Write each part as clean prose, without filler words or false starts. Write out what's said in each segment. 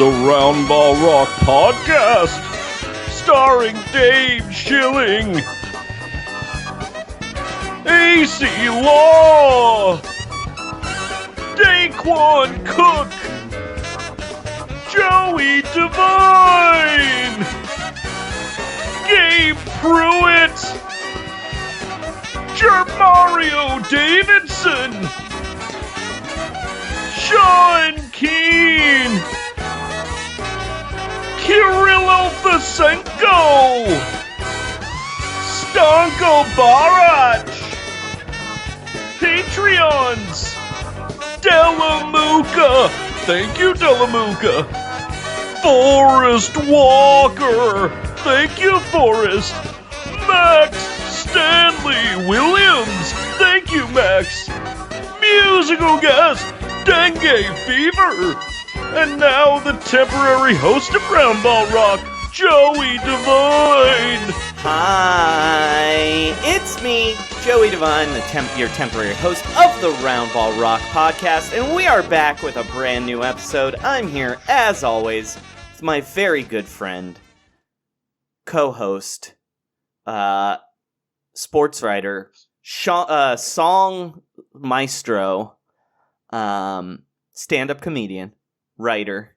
the Round Ball Rock Podcast, starring Dave Schilling, AC Law, Daquan Cook, Joey Devine, Gabe Pruitt, Jermario Davidson, Sean Keane, Kirill Fasenko, Stanko Barach, Patreons, Delamuka, thank you Delamuka, Forrest Walker, thank you Forrest, Max Stanley Williams, thank you Max, musical guest, Dengue Fever, and now the temporary host of Round Ball Rock, Joey Devine. Hi, it's me, Joey Devine, your temporary host of the Round Ball Rock Podcast, and we are back with a brand new episode. I'm here, as always, with my very good friend, co-host, sports writer, song maestro, stand-up comedian, writer.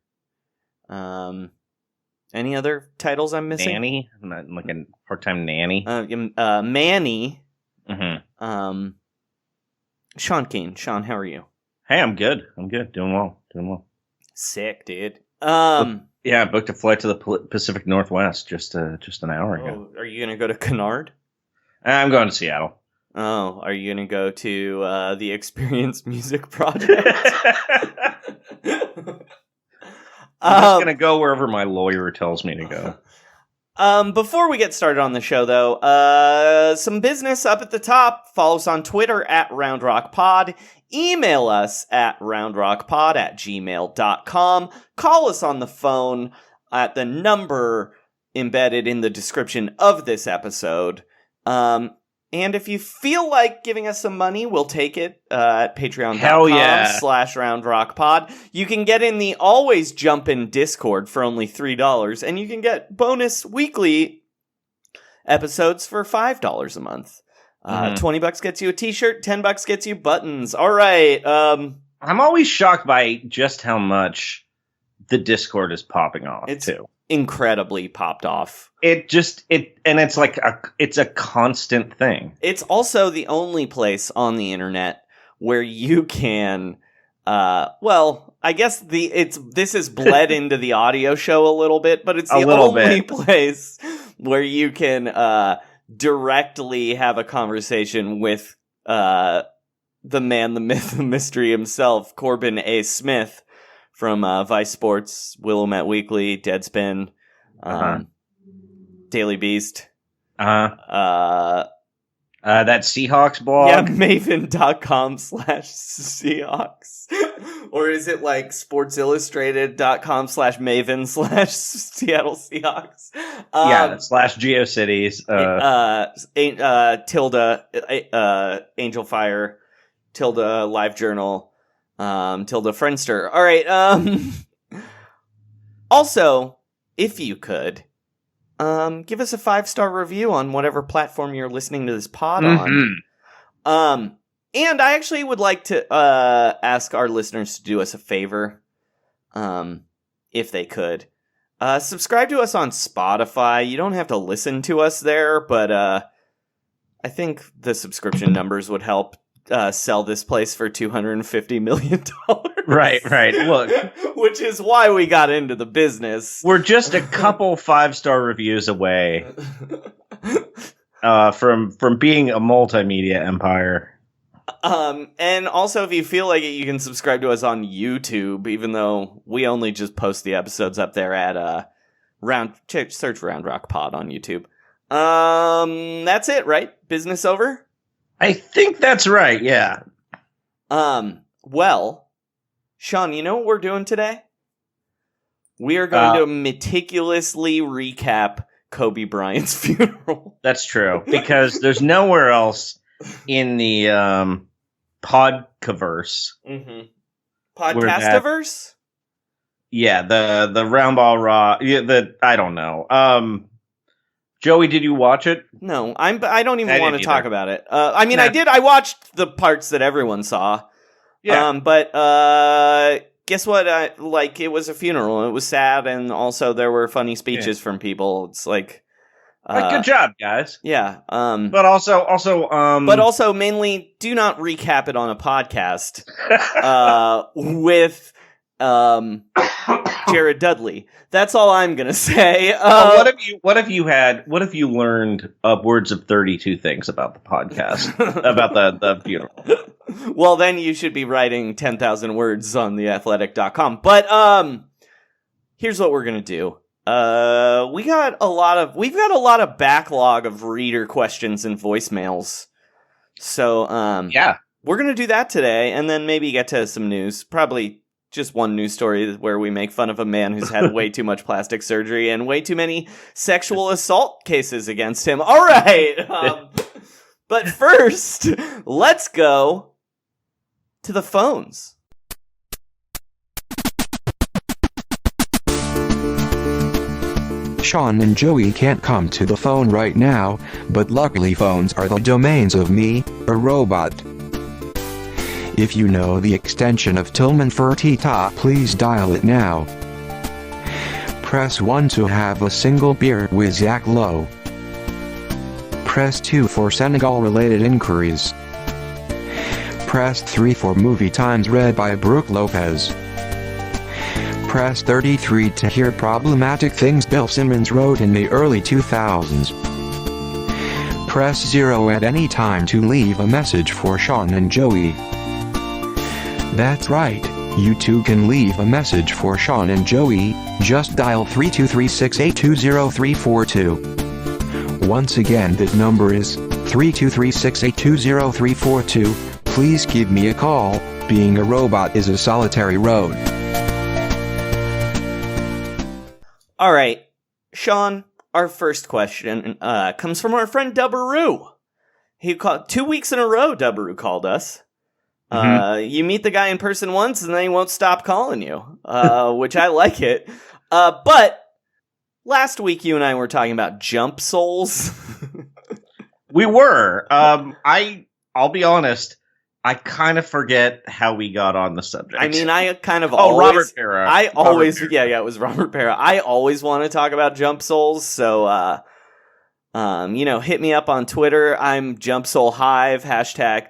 Any other titles I'm missing? Nanny? I'm not like a part-time nanny. Manny. Mm-hmm. Sean Keane. Sean, how are you? Hey, I'm good. Doing well. Sick, dude. Yeah, I booked a flight to the Pacific Northwest just an hour ago. Are you gonna go to Kennard? I'm going to Seattle. Oh, are you gonna go to the Experience Music Project? I'm just gonna go wherever my lawyer tells me to go. Before we get started on the show, though, some business up at the top. Follow us on Twitter at RoundRockPod. Email us at roundrockpod@gmail.com. Call us on the phone at the number embedded in the description of this episode. And if you feel like giving us some money, we'll take it at patreon.com/roundrockpod. You can get in the always jumpin' Discord for only $3, and you can get bonus weekly episodes for $5 a month. $20 gets you a t-shirt, $10 gets you buttons. All right. I'm always shocked by just how much the Discord is popping off, too. Incredibly popped off. It's a constant thing. It's also the only place on the internet where you can I guess this is bled into the audio show a little bit, but it's the only place where you can directly have a conversation with the man, the myth, the mystery himself, Corbin A. Smith. From Vice Sports, Willamette Weekly, Deadspin, Daily Beast. That Seahawks blog? Yeah, maven.com/Seahawks. Or is it like sportsillustrated.com/maven/Seattle Seahawks? Yeah, /GeoCities. Tilde, Angel Fire, Tilde Live Journal. Tilda Friendster. All right. Also, if you could, give us a 5-star review on whatever platform you're listening to this pod on. And I actually would like to ask our listeners to do us a favor, if they could. Subscribe to us on Spotify. You don't have to listen to us there, but I think the subscription numbers would help. Sell this place for $250 million. Right. Look, which is why we got into the business. We're just a couple 5-star reviews away from being a multimedia empire. And also, if you feel like it, you can subscribe to us on YouTube, even though we only just post the episodes up there at search Round Rock Pod on YouTube. That's it, right? Business over? I think that's right, yeah. Well, Sean, you know what we're doing today? We are going to meticulously recap Kobe Bryant's funeral. That's true, because there's nowhere else in the podcaverse. Mm-hmm. Podcastiverse? Yeah, the round ball raw. Yeah, I don't know. Joey, did you watch it? No, I don't even want to didn't talk either. about it. I mean, Nah. I did. I watched the parts that everyone saw. Yeah. But guess what? It was a funeral. It was sad, and also there were funny speeches from people. It's like, good job, guys. yeah. But also, mainly, do not recap it on a podcast. With Jared Dudley. That's all I'm gonna say. what if you learned upwards of 32 things about the podcast about the funeral? Well, then you should be writing 10,000 words on theathletic.com. But here's what we're gonna do. We've got a lot of backlog of reader questions and voicemails. So yeah, we're gonna do that today, and then maybe get to some news. Probably just one news story where we make fun of a man who's had way too much plastic surgery and way too many sexual assault cases against him. All right. But first, let's go to the phones. Sean and Joey can't come to the phone right now, but luckily phones are the domains of me, a robot. If you know the extension of Tillman Fertitta, please dial it now. Press 1 to have a single beer with Zach Lowe. Press 2 for Senegal-related inquiries. Press 3 for movie times read by Brooke Lopez. Press 33 to hear problematic things Bill Simmons wrote in the early 2000s. Press 0 at any time to leave a message for Sean and Joey. That's right, you too can leave a message for Sean and Joey. Just dial 323-682-0342. Once again, that number is 323-682-0342. Please give me a call. Being a robot is a solitary road. All right, Sean, our first question comes from our friend Dubbaroo. He called 2 weeks in a row. Dubbaroo called us. You meet the guy in person once, and then he won't stop calling you, which I like it. But last week, you and I were talking about jump souls. We were. I'll be honest. I kind of forget how we got on the subject. I mean, I kind of Robert Pera. Yeah, it was Robert Pera. I always want to talk about jump souls, so hit me up on Twitter. I'm Jump Soul Hive hashtag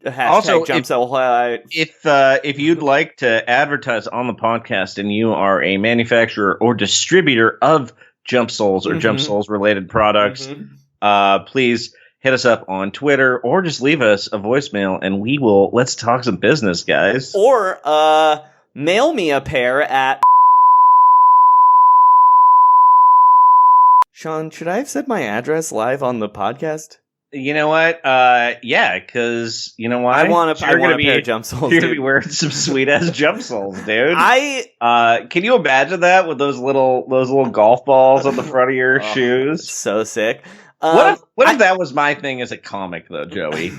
also, Jump Soul Hive. If you'd like to advertise on the podcast and you are a manufacturer or distributor of Jump Souls or Jump Souls related products, please hit us up on Twitter or just leave us a voicemail and let's talk some business, guys. Or mail me a pair at... Sean, should I have said my address live on the podcast? You know what? Yeah, because you know why? I want a pair of jump souls. You're gonna be wearing some sweet ass jump souls, dude. Can you imagine that with those little golf balls on the front of your shoes? So sick. What if that was my thing as a comic, though, Joey?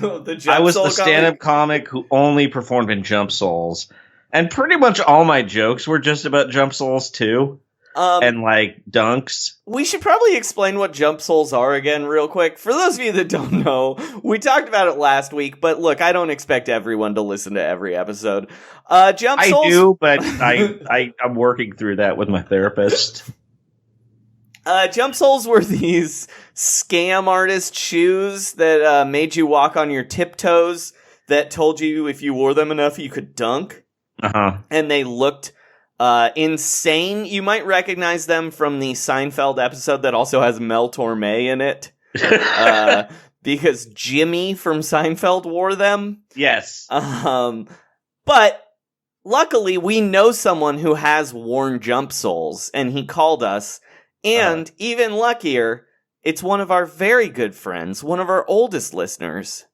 I was the stand-up comic who only performed in jump souls, and pretty much all my jokes were just about jump souls too. And like dunks. We should probably explain what jump souls are again real quick. For those of you that don't know, we talked about it last week, but look, I don't expect everyone to listen to every episode. Jump souls... I do, but I'm working through that with my therapist. Jump souls were these scam artist shoes that made you walk on your tiptoes that told you if you wore them enough you could dunk. And they looked... insane. You might recognize them from the Seinfeld episode that also has Mel Torme in it. Because Jimmy from Seinfeld wore them. Yes. But luckily we know someone who has worn jump souls, and he called us. And even luckier, it's one of our very good friends, one of our oldest listeners.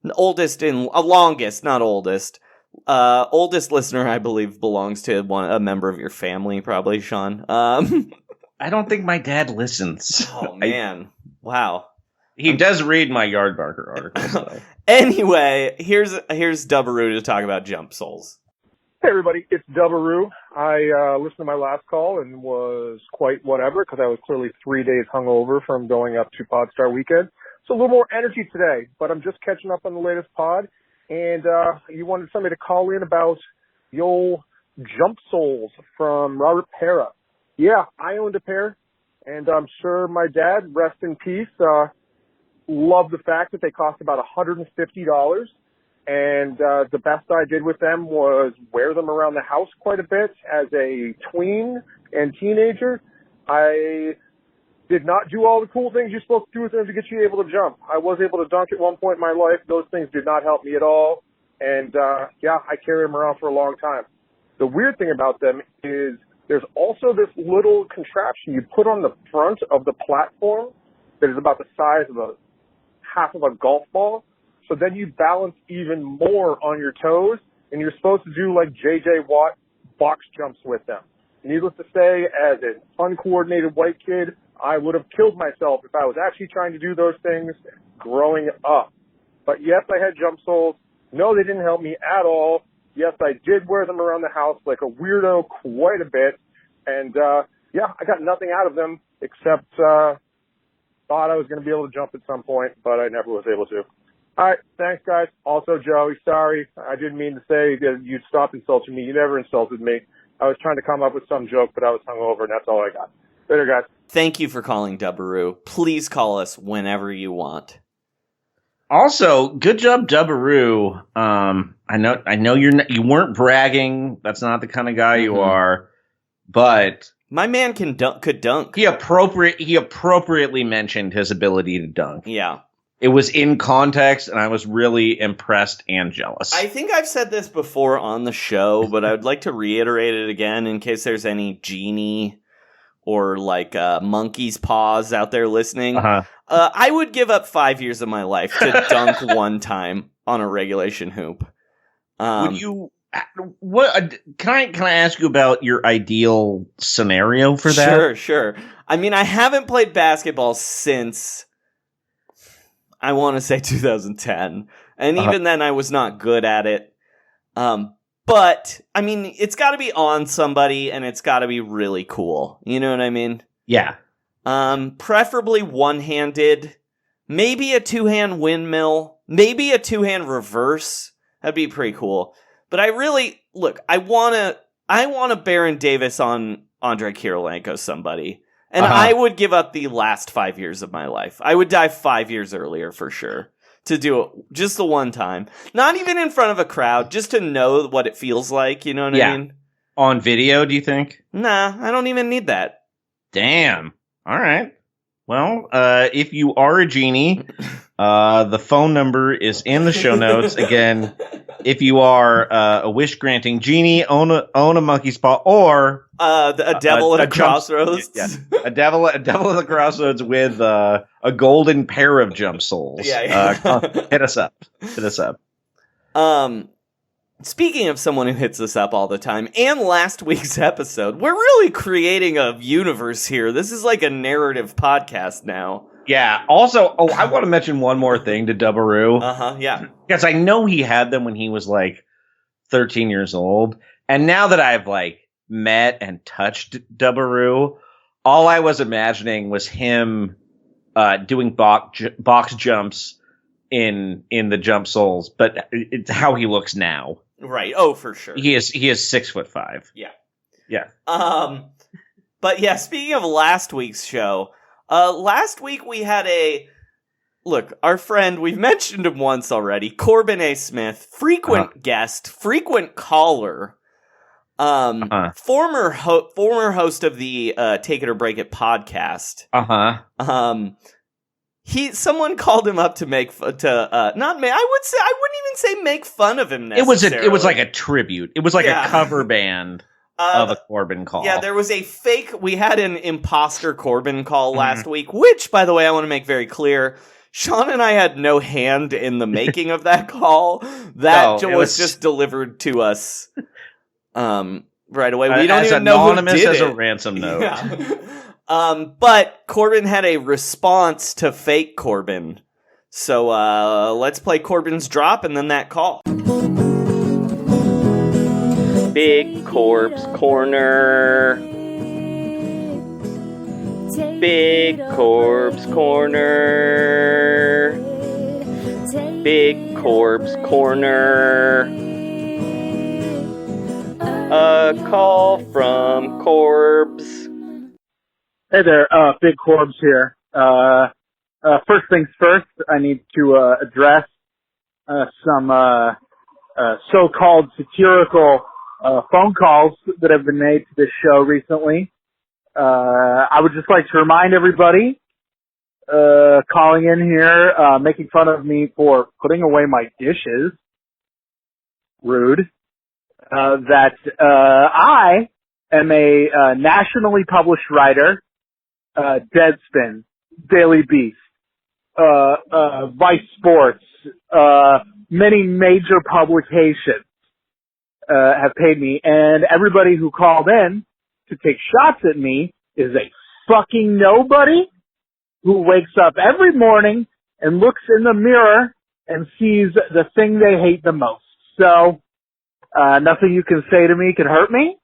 Longest, not oldest. Oldest listener, I believe, belongs to a member of your family, probably, Sean. I don't think my dad listens. Oh, man. Wow. He does read my Yardbarker articles, though. Anyway, here's Dubbaroo to talk about jump souls. Hey everybody, it's Dubaroo. I listened to my last call and was quite whatever because I was clearly 3 days hungover from going up to Podstar Weekend. So a little more energy today, but I'm just catching up on the latest pod. And you wanted somebody to call in about the old jump soles from Robert Pera. Yeah, I owned a pair, and I'm sure my dad, rest in peace, loved the fact that they cost about $150. And the best I did with them was wear them around the house quite a bit as a tween and teenager. I did not do all the cool things you're supposed to do with them to get you able to jump. I was able to dunk at one point in my life. Those things did not help me at all. And, yeah, I carried them around for a long time. The weird thing about them is there's also this little contraption you put on the front of the platform that is about the size of half of a golf ball. So then you balance even more on your toes, and you're supposed to do like J.J. Watt box jumps with them. Needless to say, as an uncoordinated white kid, I would have killed myself if I was actually trying to do those things growing up. But yes, I had jump soles. No, they didn't help me at all. Yes, I did wear them around the house like a weirdo quite a bit. And, yeah, I got nothing out of them except thought I was going to be able to jump at some point, but I never was able to. All right, thanks, guys. Also, Joey, sorry. I didn't mean to say that you'd stop insulting me. You never insulted me. I was trying to come up with some joke, but I was hungover, and that's all I got. Later, guys. Thank you for calling Dubaroo. Please call us whenever you want. Also, good job, Dubaroo. I know you weren't bragging. That's not the kind of guy you are. But my man could dunk. He appropriately mentioned his ability to dunk. Yeah. It was in context, and I was really impressed and jealous. I think I've said this before on the show, but I would like to reiterate it again in case there's any genie or like monkey's paws out there listening. I would give up 5 years of my life to dunk one time on a regulation hoop. Would you? What can I ask you about your ideal scenario for that? Sure. I mean, I haven't played basketball since, I want to say 2010. And even then I was not good at it. But I mean, it's got to be on somebody and it's got to be really cool. You know what I mean? Yeah. Preferably one-handed, maybe a two-hand windmill, maybe a two-hand reverse. That'd be pretty cool. But I want to Baron Davis on Andre Kirilenko somebody. And I would give up the last 5 years of my life. I would die 5 years earlier for sure to do it just the one time. Not even in front of a crowd, just to know what it feels like. You know what I mean? On video, do you think? Nah, I don't even need that. Damn. All right. Well, if you are a genie, the phone number is in the show notes. Again, if you are a wish-granting genie, own a monkey's paw, or a devil at a crossroads. A devil at the crossroads with a golden pair of jump soles. Hit us up. Speaking of someone who hits us up all the time, and last week's episode, we're really creating a universe here. This is like a narrative podcast now. Yeah. Also, I want to mention one more thing to Dubaroo. Yeah. Because I know he had them when he was like 13 years old. And now that I've like met and touched Dubaroo, all I was imagining was him doing box jumps in the jump soles, but it's how he looks now. Right. Oh, for sure. He is 6'5". Yeah. But yeah, speaking of last week's show, last week we had our friend, we've mentioned him once already, Corbin A. Smith, frequent guest, frequent caller, former host of the Take It or Break It podcast. Someone called him up to I wouldn't even say make fun of him necessarily. It was like a tribute. It was like a cover band of a Corbin call. Yeah, there was we had an imposter Corbin call last week, which, by the way, I want to make very clear, Sean and I had no hand in the making of that call. That was just delivered to us right away. We don't even know who did it. As a ransom note. Yeah. But Corbin had a response to fake Corbin. So let's play Corbin's drop and then that call. Big Corpse Corner. Big Corpse Corner. Big Corpse Corner. A call from Corbs. Hey there, Big Corbs here. First things first, I need to address some so-called satirical phone calls that have been made to this show recently. I would just like to remind everybody calling in here, making fun of me for putting away my dishes, rude, that I am a nationally published writer, Deadspin, Daily Beast, Vice Sports, many major publications have paid me, and everybody who called in to take shots at me is a fucking nobody who wakes up every morning and looks in the mirror and sees the thing they hate the most. So, nothing you can say to me can hurt me,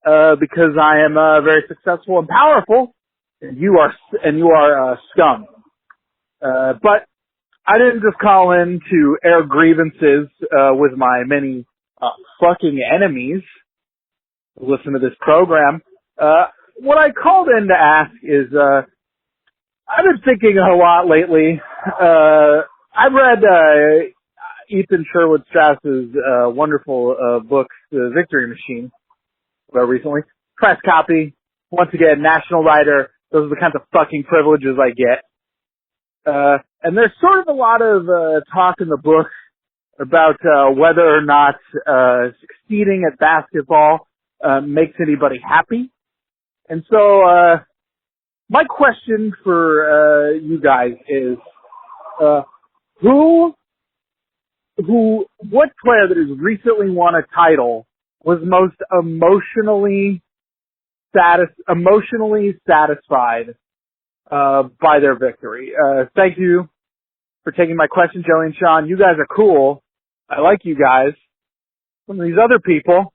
because I am very successful and powerful, and you are scum. But I didn't just call in to air grievances with my many fucking enemies who listen to this program. What I called in to ask is, I've been thinking a lot lately. I've read Ethan Sherwood Strauss's wonderful book, The Victory Machine, recently. Press copy. Once again, national writer. Those are the kinds of fucking privileges I get. And there's sort of a lot of talk in the book about whether or not succeeding at basketball makes anybody happy. And so my question for you guys is, what player that has recently won a title was most emotionally satisfied by their victory? Thank you for taking my question, Joey and Sean. You guys are cool. I like you guys. Some of these other people,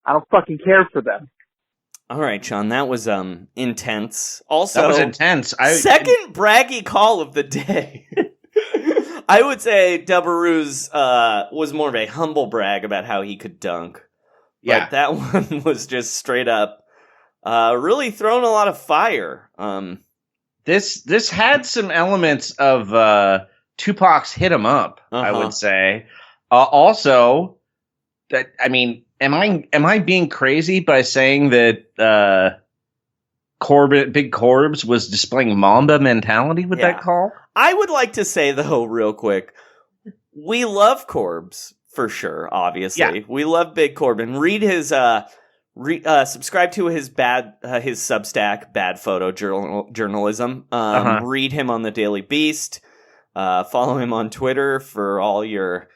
I don't fucking care for them. All right, Sean, that was intense. Also, that was intense. Second braggy call of the day. I would say Debaruz was more of a humble brag about how he could dunk. Yeah. But that one was just straight up really throwing a lot of fire. This had some elements of Tupac's "Hit 'Em Up," I Uh-huh. would say. Also, that I mean, am I being crazy by saying that Big Corbs was displaying Mamba mentality with that call? I would like to say, though, real quick, we love Corbs for sure. Obviously, we love Big Corbin. Read his subscribe to his Substack, Bad Photo Journalism. Read him on the Daily Beast. Follow him on Twitter for all your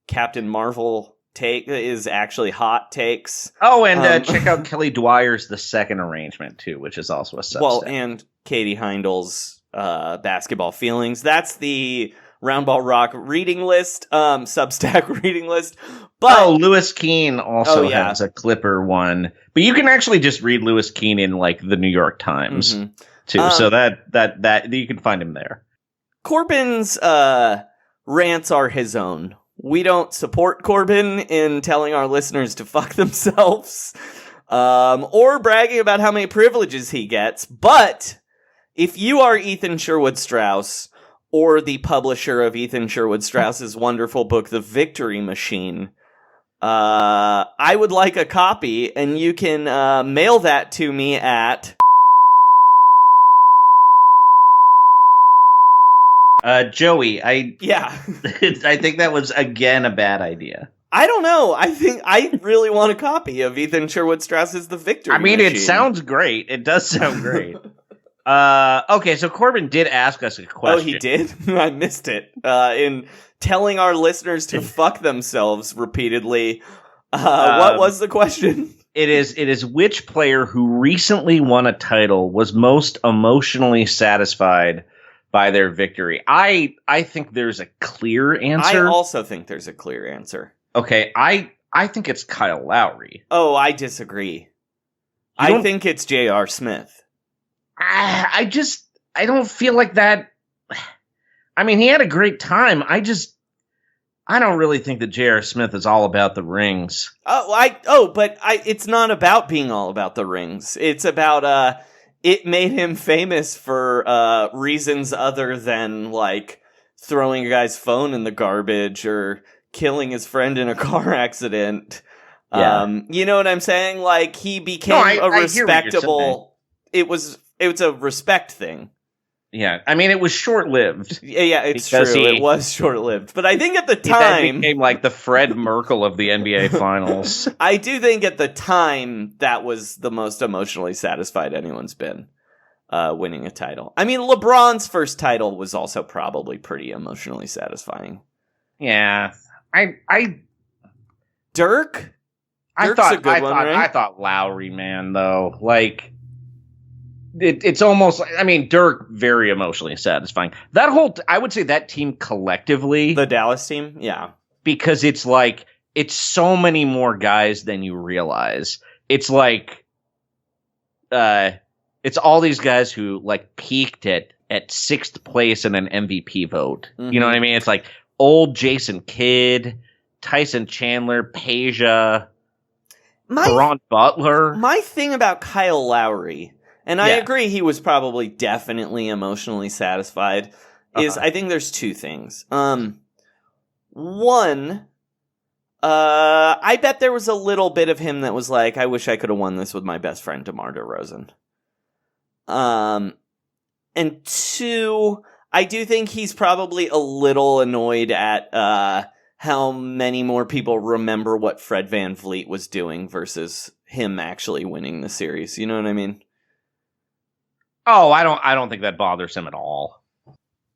Captain Marvel is actually hot takes. Oh, and check out Kelly Dwyer's The Second Arrangement too, which is also a Substack. Well, and Katie Heindel's Basketball Feelings. That's the Roundball Rock reading list, Substack reading list. But Lewis Keene also has a Clipper one, but you can actually just read Lewis Keene in like the New York Times too. So that you can find him there. Corbin's rants are his own. We don't support Corbin in telling our listeners to fuck themselves, or bragging about how many privileges he gets. But if you are Ethan Sherwood Strauss, or the publisher of Ethan Sherwood Strauss's wonderful book, The Victory Machine, I would like a copy, and you can mail that to me at... Joey, I I think that was again a bad idea. I don't know. I think I really want a copy of Ethan Sherwood Strauss's The Victory Machine. It sounds great. It does sound great. Okay, so Corbin did ask us a question. Oh, he did? I missed it. In telling our listeners to fuck themselves repeatedly. What was the question? It is which player who recently won a title was most emotionally satisfied by their victory. I think there's a clear answer. I also think there's a clear answer. Okay, I I think it's Kyle Lowry. Oh, I disagree. I think it's J.R. Smith. I don't feel like that. I mean, he had a great time. I don't really think that J.R. Smith is all about the rings. But it's not about being all about the rings. It's about it made him famous for reasons other than like throwing a guy's phone in the garbage or killing his friend in a car accident. Yeah. You know what I'm saying? Like he became a respectable. It was a respect thing. Yeah, I mean, it was short-lived. Yeah, it's true. It was short-lived. But I think at the time... He became like the Fred Merkel of the NBA Finals. I do think at the time that was the most emotionally satisfied anyone's been, winning a title. I mean, LeBron's first title was also probably pretty emotionally satisfying. Yeah. Dirk? I thought Lowry, man, though. Like... It's almost, I mean, Dirk, very emotionally satisfying. I would say that team collectively. The Dallas team? Yeah. Because it's like, it's so many more guys than you realize. It's like, it's all these guys who like peaked at 6th place in an MVP vote. Mm-hmm. You know what I mean? It's like old Jason Kidd, Tyson Chandler, Peja, Caron Butler. My thing about Kyle Lowry... And I agree he was probably definitely emotionally satisfied. I think there's two things. One, I bet there was a little bit of him that was like, I wish I could have won this with my best friend DeMar DeRozan. And two, I do think he's probably a little annoyed at how many more people remember what Fred VanVleet was doing versus him actually winning the series. You know what I mean? Oh, I don't think that bothers him at all.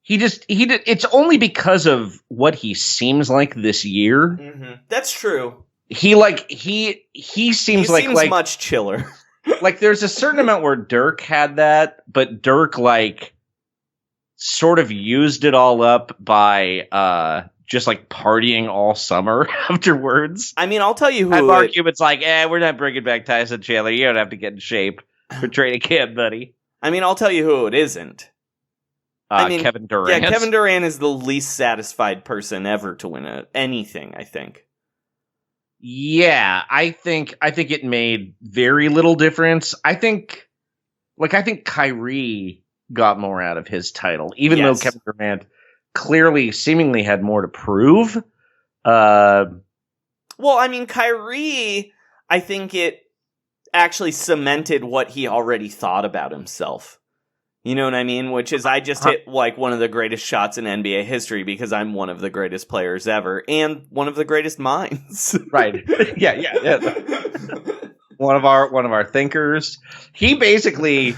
It's only because of what he seems like this year. Mm-hmm. That's true. He seems much chiller. Like there's a certain amount where Dirk had that, but Dirk like sort of used it all up by just like partying all summer afterwards. I mean, I'll tell you who. Mark Cuban's like, we're not bringing back Tyson Chandler. You don't have to get in shape for training camp, buddy. I mean, I'll tell you who it isn't. Kevin Durant. Yeah, Kevin Durant is the least satisfied person ever to win anything, I think. Yeah, I think it made very little difference. I think Kyrie got more out of his title, even though Kevin Durant clearly seemingly had more to prove. Well, I mean, Kyrie, I think it actually cemented what he already thought about himself. You know what I mean? Which is, I just hit like one of the greatest shots in NBA history because I'm one of the greatest players ever and one of the greatest minds. Right. Yeah. One of our thinkers. He basically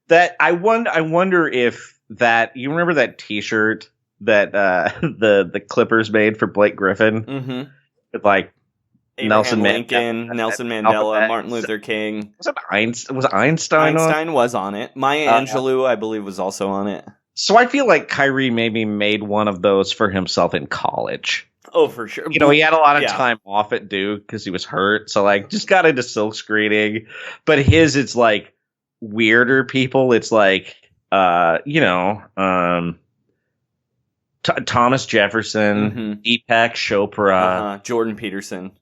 I wonder if that, you remember that T-shirt that the Clippers made for Blake Griffin? Mm-hmm. With like Abraham Lincoln, Nelson Mandela, Martin Luther King. Was Einstein Einstein was on it. Maya Angelou, I believe, was also on it. So I feel like Kyrie maybe made one of those for himself in college. Oh, for sure. You know, he had a lot of time off at Duke because he was hurt. So like just got into silk screening. But it's like weirder people. It's like, Thomas Jefferson, Deepak Chopra, Jordan Peterson,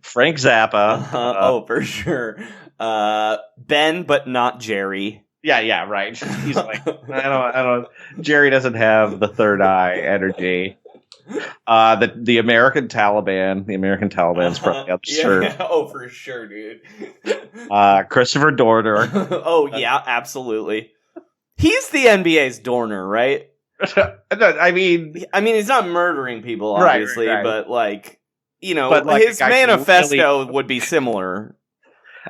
Frank Zappa. Oh, for sure. Ben, but not Jerry. Yeah, right. He's like, I don't. Jerry doesn't have the third eye energy. The American Taliban. The American Taliban's probably up shirt. Yeah. Oh, for sure, dude. Christopher Dorner. Oh yeah, absolutely. He's the NBA's Dorner, right? I mean, he's not murdering people, obviously, right. but like, but like his manifesto would be similar,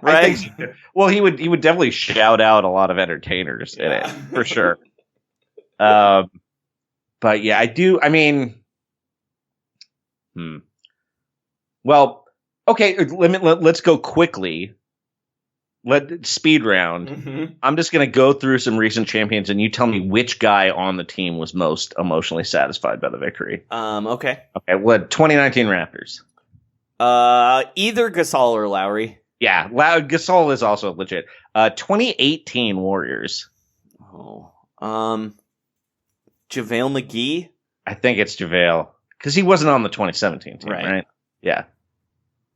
right? I think so. Well, he would definitely shout out a lot of entertainers in it for sure. But yeah, I do. I mean, Well, okay. Let's go quickly. speed round. Mm-hmm. I'm just going to go through some recent champions, and you tell me which guy on the team was most emotionally satisfied by the victory. Okay. Okay, what 2019 Raptors? Either Gasol or Lowry. Yeah, Gasol is also legit. 2018 Warriors. Oh. JaVale McGee? I think it's JaVale. Because he wasn't on the 2017 team, right? Yeah.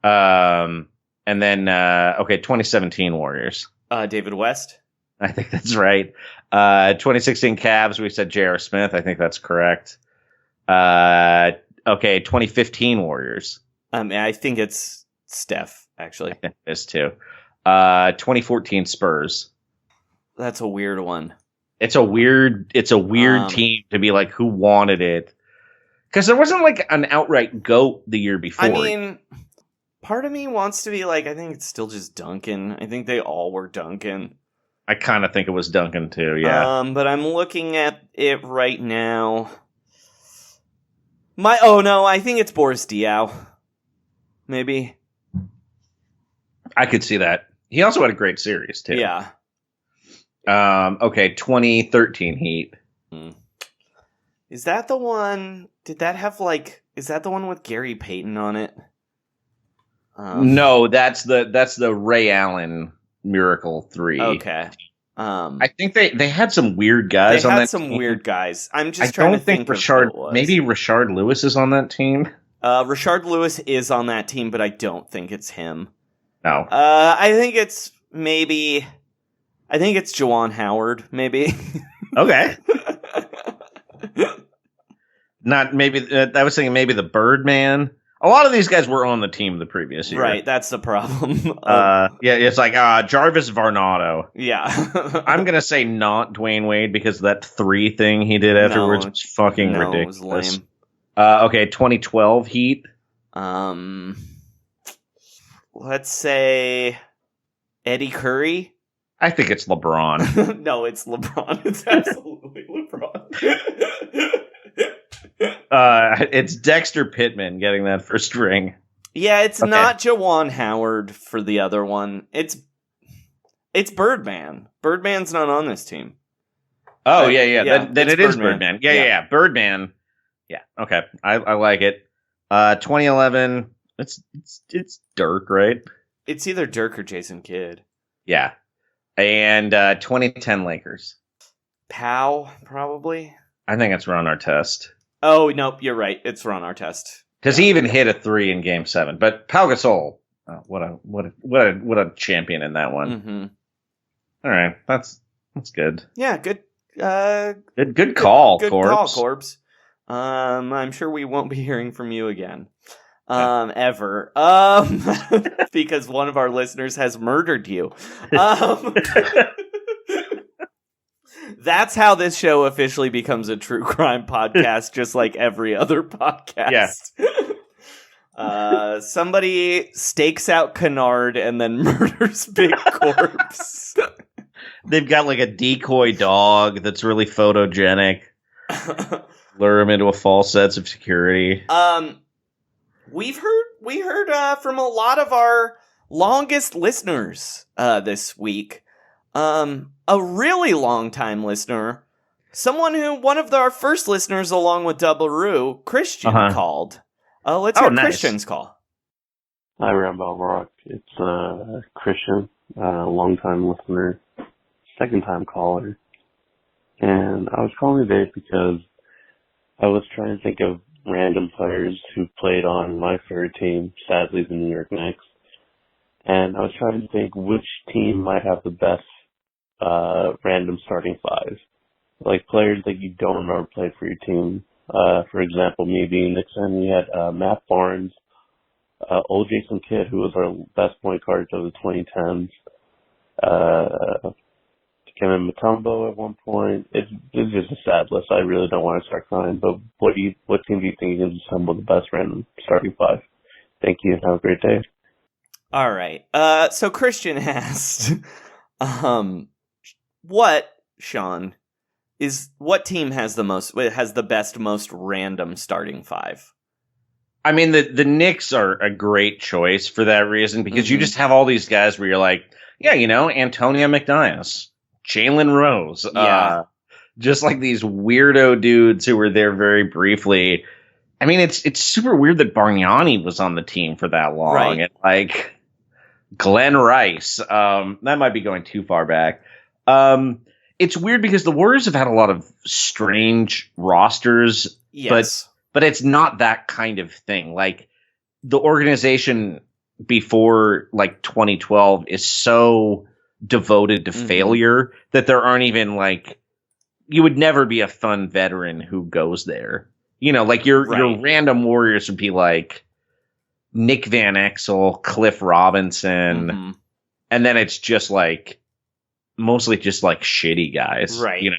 And then, 2017 Warriors. David West? I think that's right. 2016 Cavs, we said J.R. Smith. I think that's correct. 2015 Warriors. I think it's Steph, actually. I think it is too. 2014 Spurs. That's a weird one. It's a weird team to be like, who wanted it? Because there wasn't like an outright GOAT the year before. I mean, part of me wants to be like, I think it's still just Duncan. I think they all were Duncan. I kind of think it was Duncan too, yeah. But I'm looking at it right now. I think it's Boris Diaw. Maybe. I could see that. He also had a great series too. Yeah. 2013 Heat. Is that the one? Did that have is that the one with Gary Payton on it? No, that's the Ray Allen Miracle 3. Okay. I think they had some weird guys on that team. Weird guys. I'm just trying to think of who it was. Maybe Rashard Lewis is on that team. Rashard Lewis is on that team, but I don't think it's him. No. I think it's Juwan Howard, maybe. Okay. Not maybe. I was thinking maybe the Birdman. A lot of these guys were on the team the previous year. Right, that's the problem. It's like Jarvis Varnado. Yeah. I'm going to say not Dwayne Wade because that 3 thing he did afterwards was fucking ridiculous. It was lame. 2012 Heat. Let's say Eddie Curry. I think it's LeBron. No, it's LeBron. It's absolutely LeBron. It's Dexter Pittman getting that first ring. Yeah, it's not Juwan Howard for the other one. It's Birdman. Birdman's not on this team. Oh, yeah. Then it is Birdman. Birdman. Yeah. Birdman. Yeah, okay. I like it. 2011, it's Dirk, right? It's either Dirk or Jason Kidd. Yeah. And 2010 Lakers. Powell, probably. I think it's Ron Artest. Oh, nope, you're right. It's Ron Artest. Because he even hit a 3 in Game 7. But Pau Gasol, what a champion in that one. Mm-hmm. All right, that's good. Yeah, good. Good call, good Corbs. Call, Corbs. I'm sure we won't be hearing from you again. Ever. Because one of our listeners has murdered you. That's how this show officially becomes a true crime podcast, just like every other podcast. Yeah. Somebody stakes out Kennard and then murders Big Corpse. They've got like a decoy dog that's really photogenic. Lure him into a false sense of security. We heard from a lot of our longest listeners this week. A really long time listener, one of our first listeners along with Double Roo, Christian called. Let's hear Christian's call. Hi, Rambo Rock. It's Christian, long time listener, second time caller, and I was calling today because I was trying to think of random players who played on my favorite team, sadly the New York Knicks, and I was trying to think which team might have the best random starting 5. Like players that you don't remember played for your team. For example, me being Knicks fan, we had Matt Barnes, old Jason Kidd, who was our best point guard of the 2010s, Kevin Mutombo at one point. It's just a sad list. I really don't want to start crying, but what team do you think you can assemble the best random starting 5? Thank you and have a great day. All right. So Christian asked, what team has the best, most random starting 5? I mean, the Knicks are a great choice for that reason because you just have all these guys where you're like, Yeah, Antonio McNias, Jalen Rose. Yeah. Just like these weirdo dudes who were there very briefly. I mean, it's super weird that Bargnani was on the team for that long. Right. And like Glenn Rice. That might be going too far back. It's weird because the Warriors have had a lot of strange rosters. Yes. But it's not that kind of thing. Like the organization before like 2012 is so devoted to failure that there aren't even like, you would never be a fun veteran who goes there. Like your random Warriors would be like Nick Van Exel, Cliff Robinson, and then it's just like mostly just like shitty guys, right?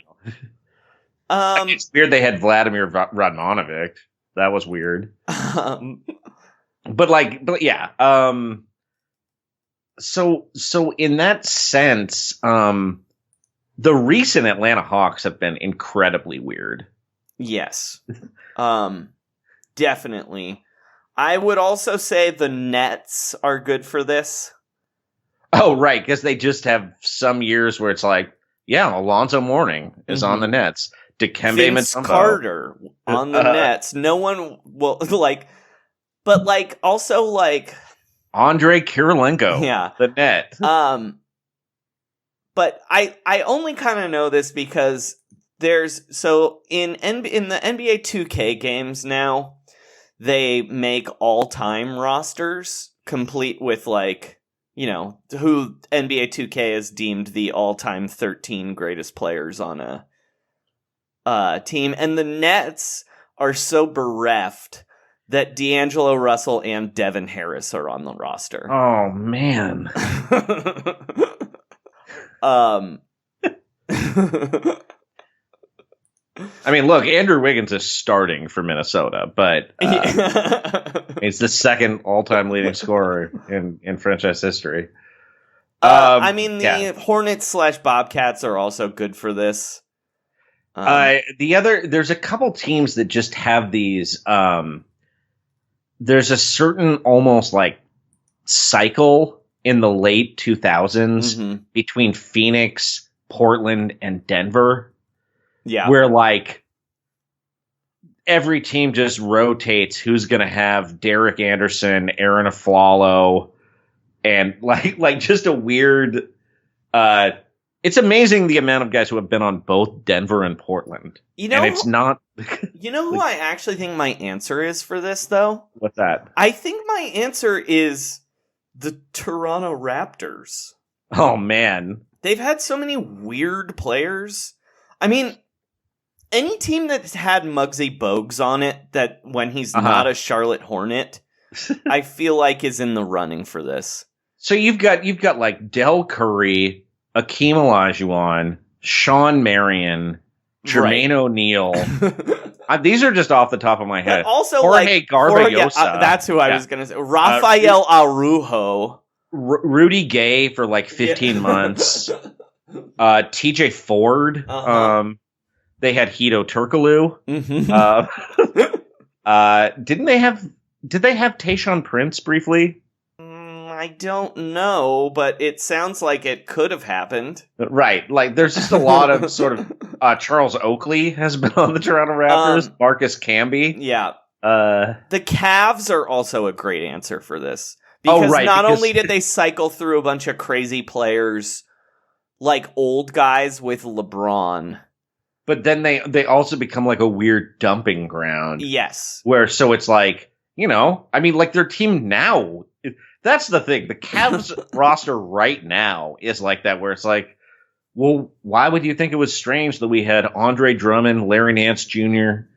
It's weird they had Vladimir Radmanovic. That was weird. But yeah. So in that sense, the recent Atlanta Hawks have been incredibly weird. Yes. Definitely. I would also say the Nets are good for this. Oh, right, because they just have some years where it's like, yeah, Alonzo Mourning is on the Nets. Dikembe Vince Mutombo. Carter on the Nets. No one will but also Andre Kirilenko. Yeah. The net. But I only kind of know this because there's in the NBA 2K games now, they make all-time rosters complete with who NBA 2K has deemed the all-time 13 greatest players on a team, and the Nets are so bereft that D'Angelo Russell and Devin Harris are on the roster. Oh man. I mean, look, Andrew Wiggins is starting for Minnesota, but he's the second all-time leading scorer in franchise history. The Hornets / Bobcats are also good for this. There's a couple teams that just have these. There's a certain almost like cycle in the late 2000s between Phoenix, Portland, and Denver. Yeah. Where like every team just rotates who's going to have Derek Anderson, Aaron Aflalo, and like just a weird it's amazing the amount of guys who have been on both Denver and Portland. And it's not You know who I actually think my answer is for this though? What's that? I think my answer is the Toronto Raptors. Oh man. They've had so many weird players. I mean, any team that's had Muggsy Bogues on it, that when he's not a Charlotte Hornet, I feel like is in the running for this. So you've got like Del Curry, Akeem Olajuwon, Sean Marion, Jermaine O'Neal. These are just off the top of my head. But also Jorge Garbayosa. That's who I was going to say. Rafael Arujo. Rudy Gay for like 15 months. TJ Ford. They had Hedo Turkoglu. Did they have Tayshaun Prince briefly? I don't know, but it sounds like it could have happened. Right. Like, there's just a lot of sort of... Charles Oakley has been on the Toronto Raptors. Marcus Camby. Yeah. The Cavs are also a great answer for this. Because only did they cycle through a bunch of crazy players, like old guys with LeBron... But then they also become like a weird dumping ground. Yes. So it's like, I mean, like their team now, that's the thing. The Cavs roster right now is like that, where it's like, well, why would you think it was strange that we had Andre Drummond, Larry Nance Jr.,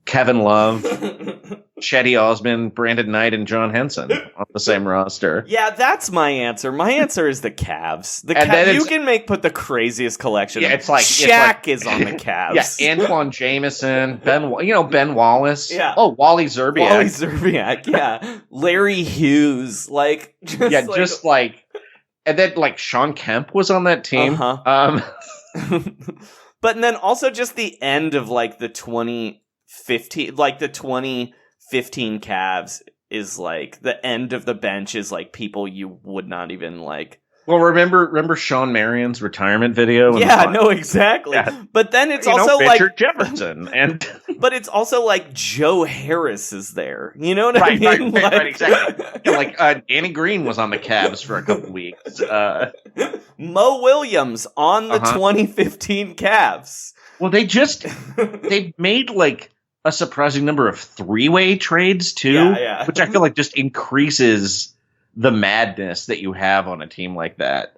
Kevin Love, Chetty Osman, Brandon Knight, and John Henson on the same roster? Yeah, that's my answer. My answer is the Cavs. You can put the craziest collection. Yeah, it's like Shaq is on the Cavs. Yeah, Antoine Jameson, Ben Wallace. Yeah. Oh, Wally Zerbiak. Yeah. Larry Hughes. And then like Sean Kemp was on that team. But then also just the end of like the 2015 Cavs is like the end of the bench is like people you would not even like Well, remember Sean Marion's retirement video? Yeah, no, exactly. Yeah. But then it's also Richard like Jefferson, and but it's also like Joe Harris is there. You know what I mean? Right, exactly. Yeah, like Danny Green was on the Cavs for a couple weeks. Mo Williams on the 2015 Cavs. Well, they made like a surprising number of three-way trades too, which I feel like just increases the madness that you have on a team like that.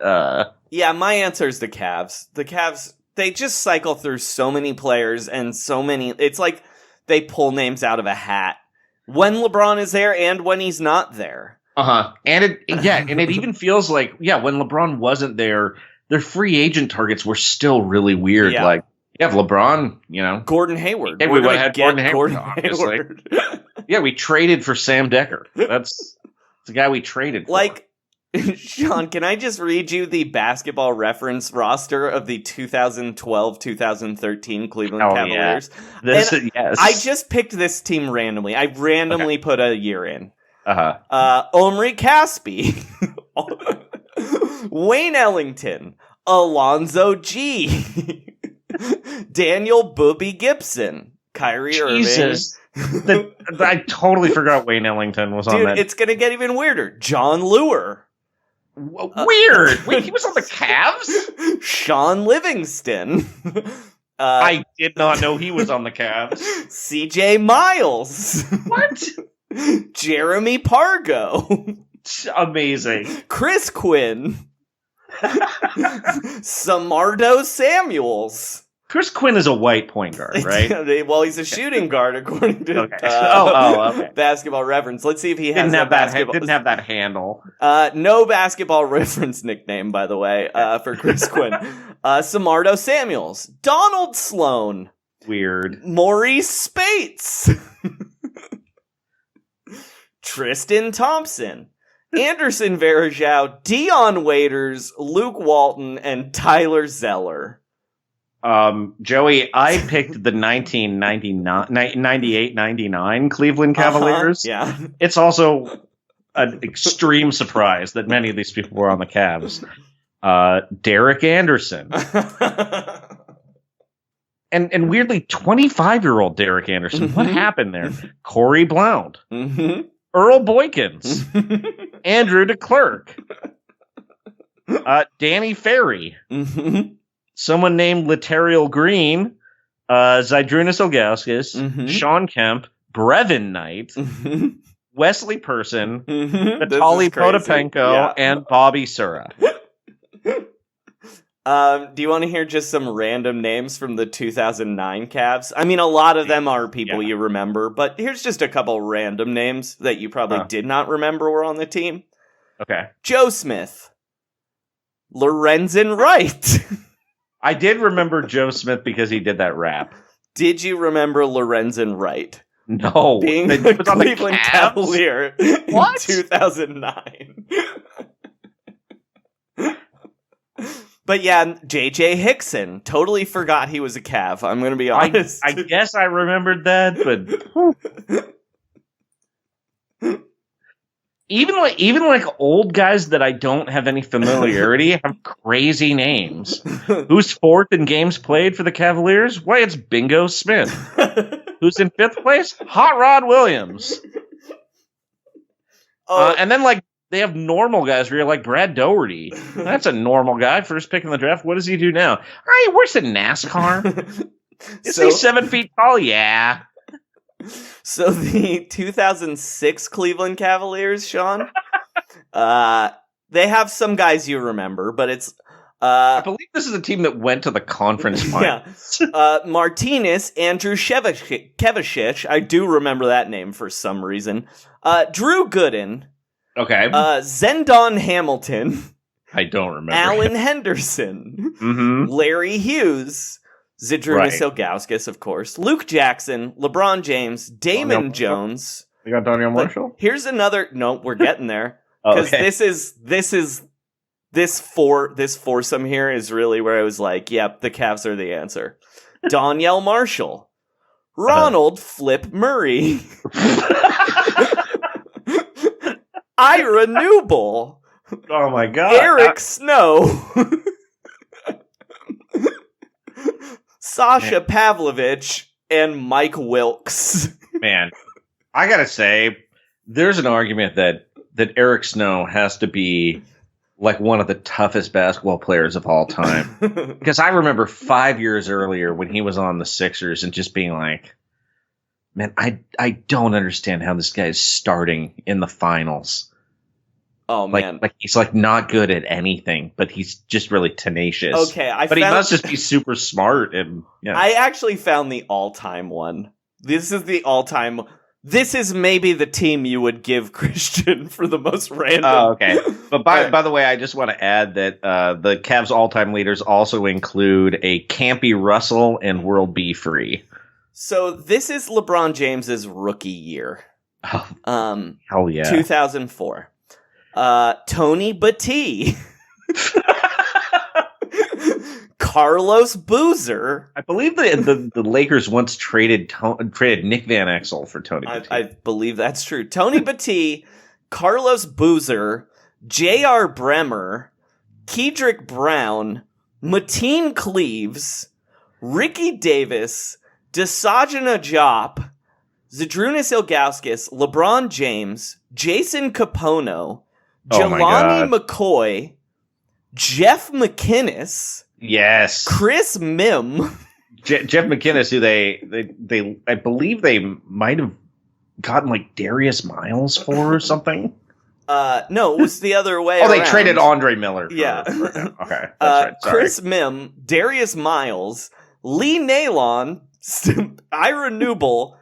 Yeah, my answer is the Cavs. The Cavs, they just cycle through so many players and so many. It's like they pull names out of a hat when LeBron is there and when he's not there. And it even feels like when LeBron wasn't there, their free agent targets were still really weird. Yeah. Like you have LeBron, Gordon Hayward. Hey, we would have had Gordon Hayward. Yeah, we traded for Sam Decker. That's the guy we traded for. Like, Sean, can I just read you the Basketball Reference roster of the 2012-2013 Cleveland Cavaliers? Yes. I just picked this team randomly. I randomly put a year in. Omri Caspi, Wayne Ellington, Alonzo G, Daniel Booby Gibson, Kyrie Irving. I totally forgot Wayne Ellington was on that. Dude, it's going to get even weirder. John Lure. Weird. Wait, he was on the Cavs? Sean Livingston. I did not know he was on the Cavs. CJ Miles. What? Jeremy Pargo. Amazing. Chris Quinn. Samardo Samuels. Chris Quinn is a white point guard, right? Well, he's a shooting guard, according to okay. Basketball Reference. Let's see if he has didn't have that handle. No Basketball Reference nickname, by the way, for Chris Quinn. Samardo Samuels. Donald Sloan. Weird. Maurice Spates. Tristan Thompson. Anderson Varejao. Dion Waiters. Luke Walton. And Tyler Zeller. Joey, I picked the 1998-99 Cleveland Cavaliers. Yeah. It's also an extreme surprise that many of these people were on the Cavs. Derek Anderson. And weirdly, 25-year-old Derek Anderson. What happened there? Corey Blount. Earl Boykins. Andrew DeClerc. Danny Ferry. Someone named Laterial Green, Zydrunas Ilgauskas, Sean Kemp, Brevin Knight, Wesley Person, Vitaly Potapenko, and Bobby Sura. Do you want to hear just some random names from the 2009 Cavs? I mean, a lot of them are people you remember, but here's just a couple random names that you probably did not remember were on the team. Okay. Joe Smith. Lorenzen Wright. I did remember Joe Smith because he did that rap. Did you remember Lorenzen Wright? No. Being a Cleveland Cavalier in 2009. But yeah, J.J. Hickson. Totally forgot he was a Cav. I'm going to be honest. I guess I remembered that, but... Even like old guys that I don't have any familiarity have crazy names. Who's fourth in games played for the Cavaliers? Why, it's Bingo Smith. Who's in fifth place? Hot Rod Williams. And then like they have normal guys where you're like Brad Doherty. That's a normal guy. First pick in the draft. What does he do now? He works in NASCAR. Is he 7 feet tall? Yeah. So the 2006 Cleveland Cavaliers, Sean, they have some guys you remember, but it's... I believe this is a team that went to the conference finals. Martinez, Andrew Kevicic, I do remember that name for some reason. Drew Gooden. Okay. Zendon Hamilton. I don't remember. Alan Henderson. Larry Hughes. Zydrunas Ilgauskas, of course. Luke Jackson, LeBron James, Damon Jones. You got Daniel Marshall? Here's another. No, we're getting there because this foursome here is really where I was like, yep, the Cavs are the answer. Danielle Marshall, Ronald Flip Murray, Ira Newble, Oh my god. Eric Snow. Sasha Pavlovich and Mike Wilkes. Man, I gotta say, there's an argument that Eric Snow has to be like one of the toughest basketball players of all time. Because I remember 5 years earlier when he was on the Sixers and just being like, man, I don't understand how this guy is starting in the finals. Oh man, like he's like not good at anything, but he's just really tenacious. Okay, he must just be super smart. And yeah. I actually found the all-time one. This is the all-time. This is maybe the team you would give Christian for the most random. Oh, okay. But by the way, I just want to add that the Cavs all-time leaders also include a Campy Russell and World B. Free. So this is LeBron James's rookie year. Oh, hell yeah. 2004. Tony Battie. Carlos Boozer. I believe the Lakers once traded Nick Van Exel for Tony Battie. I believe that's true. Tony Battie, Carlos Boozer, J.R. Bremer, Kedrick Brown, Mateen Cleaves, Ricky Davis, Desajana Diop, Zydrunas Ilgauskas, LeBron James, Jason Capono, Jelani McCoy, Jeff McInnes, yes, Chris Mim, Jeff McInnes, who they I believe they might have gotten like Darius Miles for or something. No, it was the other way. They traded Andre Miller. For him. Okay, that's right. Sorry. Chris Mim, Darius Miles, Lee Nalon, Ira Newble,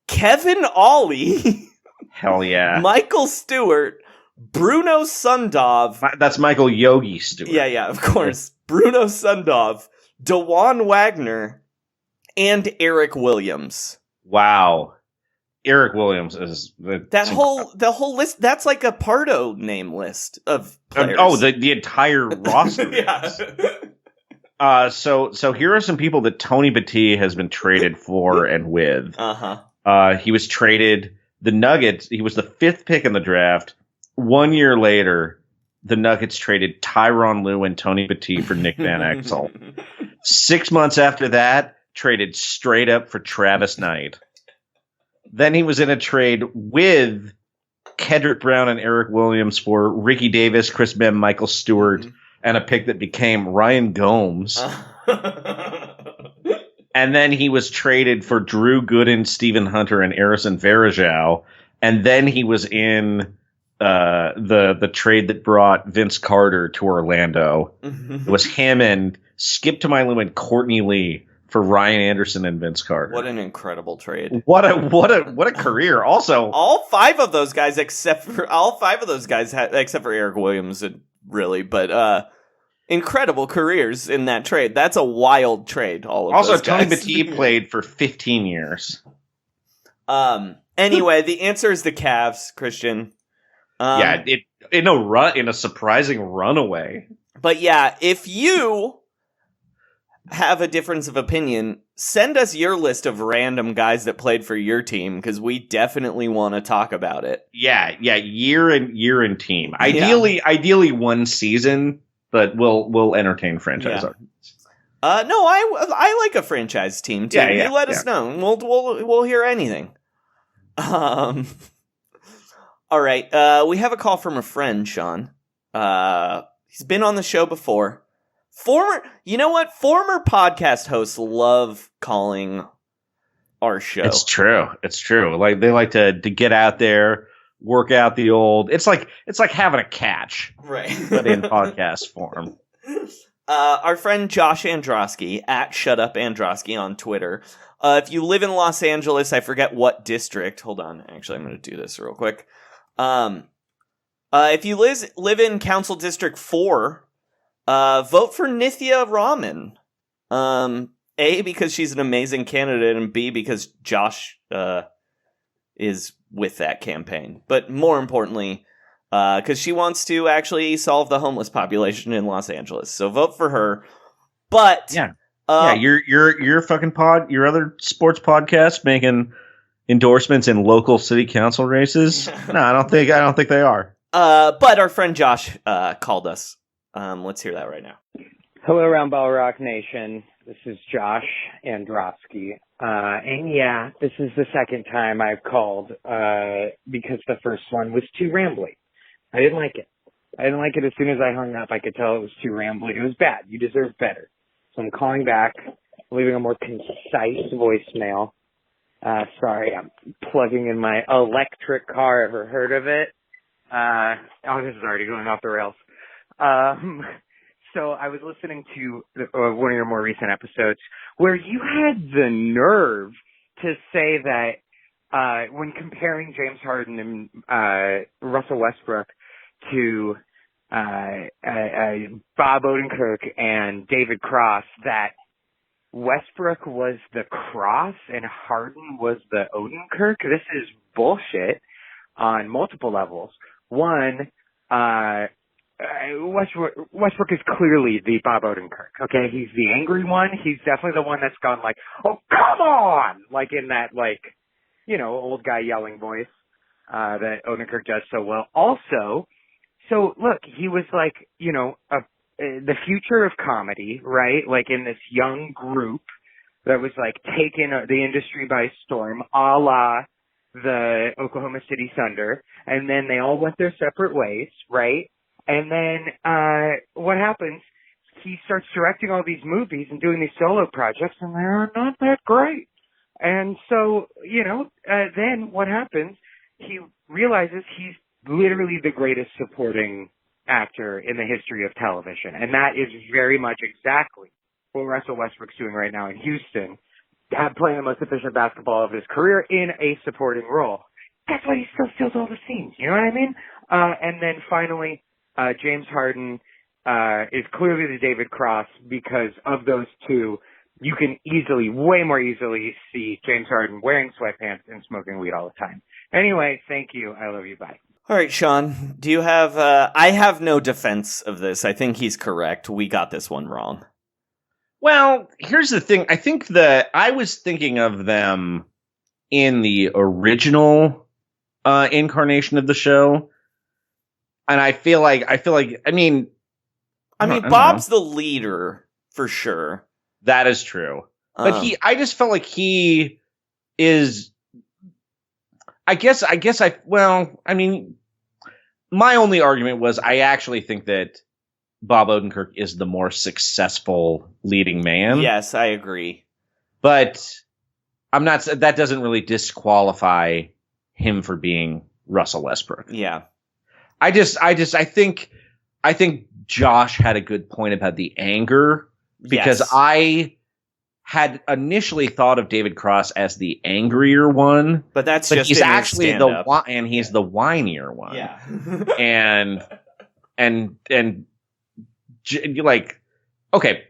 Kevin Ollie, hell yeah, Michael Stewart, Bruno Sundov. That's Michael Yogi Stewart. Yeah, of course. Bruno Sundov, DeJuan Wagner, and Eric Williams. Wow. Eric Williams is the whole list. That's like a Pardo name list of players. The entire roster. Yeah. So here are some people that Tony Battie has been traded for and with. He was traded the Nuggets. He was the 5th pick in the draft. 1 year later, the Nuggets traded Tyronn Lue and Tony Battie for Nick Van Exel. 6 months after that, traded straight up for Travis Knight. Then he was in a trade with Kedrick Brown and Eric Williams for Ricky Davis, Chris Mim, Michael Stewart, and a pick that became Ryan Gomes. And then he was traded for Drew Gooden, Stephen Hunter, and Arison Varejao. And then he was in the trade that brought Vince Carter to Orlando. It was him and Skip Tumailou and Courtney Lee for Ryan Anderson and Vince Carter. What an incredible trade! What a career! Also, all 5 of those guys except for Eric Williams, really, but incredible careers in that trade. That's a wild trade. Those Tony guys. Battie played for 15 years. Anyway, the answer is the Cavs, Christian. In a surprising runaway. But yeah, if you have a difference of opinion, send us your list of random guys that played for your team, because we definitely want to talk about it. Yeah, year and team. Ideally one season, but we'll entertain franchise arguments. No, I like a franchise team too. You let us know, and we'll hear anything. All right, we have a call from a friend, Sean. He's been on the show before. Former podcast hosts love calling our show. It's true. Like they like to get out there, work out the old. It's like having a catch, right? But in podcast form. Our friend Josh Androsky at Shut Up Androsky on Twitter. If you live in Los Angeles, I forget what district. Hold on, actually, I'm going to do this real quick. If you live in Council District 4. Vote for Nithya Raman. A, because she's an amazing candidate, and B, because Josh is with that campaign. But more importantly, because she wants to actually solve the homeless population in Los Angeles. So vote for her. But your fucking your other sports podcast making endorsements in local city council races. No, I don't think they are. But our friend Josh called us. Let's hear that right now. Hello, Roundball Rock Nation. This is Josh Androsky. And yeah, this is the second time I've called because the first one was too rambly. I didn't like it. As soon as I hung up. I could tell it was too rambly. It was bad. You deserve better. So I'm calling back, leaving a more concise voicemail. Sorry, I'm plugging in my electric car. Ever heard of it? This is already going off the rails. So I was listening to one of your more recent episodes where you had the nerve to say that when comparing James Harden and Russell Westbrook to Bob Odenkirk and David Cross, that Westbrook was the Cross and Harden was the Odenkirk. This is bullshit on multiple levels. One, Westbrook is clearly the Bob Odenkirk. Okay, he's the angry one. He's definitely the one that's gone like, "Oh, come on!" like in that old guy yelling voice that Odenkirk does so well. Also, so look, he was like the future of comedy, right? Like in this young group that was like taking the industry by storm, a la the Oklahoma City Thunder, and then they all went their separate ways, right? And then what happens? He starts directing all these movies and doing these solo projects, and they're not that great. And so, then what happens? He realizes he's literally the greatest supporting actor in the history of television. And that is very much exactly what Russell Westbrook's doing right now in Houston, playing the most efficient basketball of his career in a supporting role. That's why he still steals all the scenes. You know what I mean? And then finally, James Harden is clearly the David Cross because of those two. You can way more easily see James Harden wearing sweatpants and smoking weed all the time. Anyway, thank you. I love you. Bye. All right, Sean, do you have... I have no defense of this. I think he's correct. We got this one wrong. Well, here's the thing. I think that I was thinking of them in the original incarnation of the show. And I feel like, I mean, Bob's the leader for sure. That is true. But I just felt like he is, my only argument was I actually think that Bob Odenkirk is the more successful leading man. Yes, I agree. But that doesn't really disqualify him for being Russell Westbrook. Yeah. I think Josh had a good point about the anger because yes. I had initially thought of David Cross as the angrier one, but he's actually the whinier one. Yeah. and like, okay,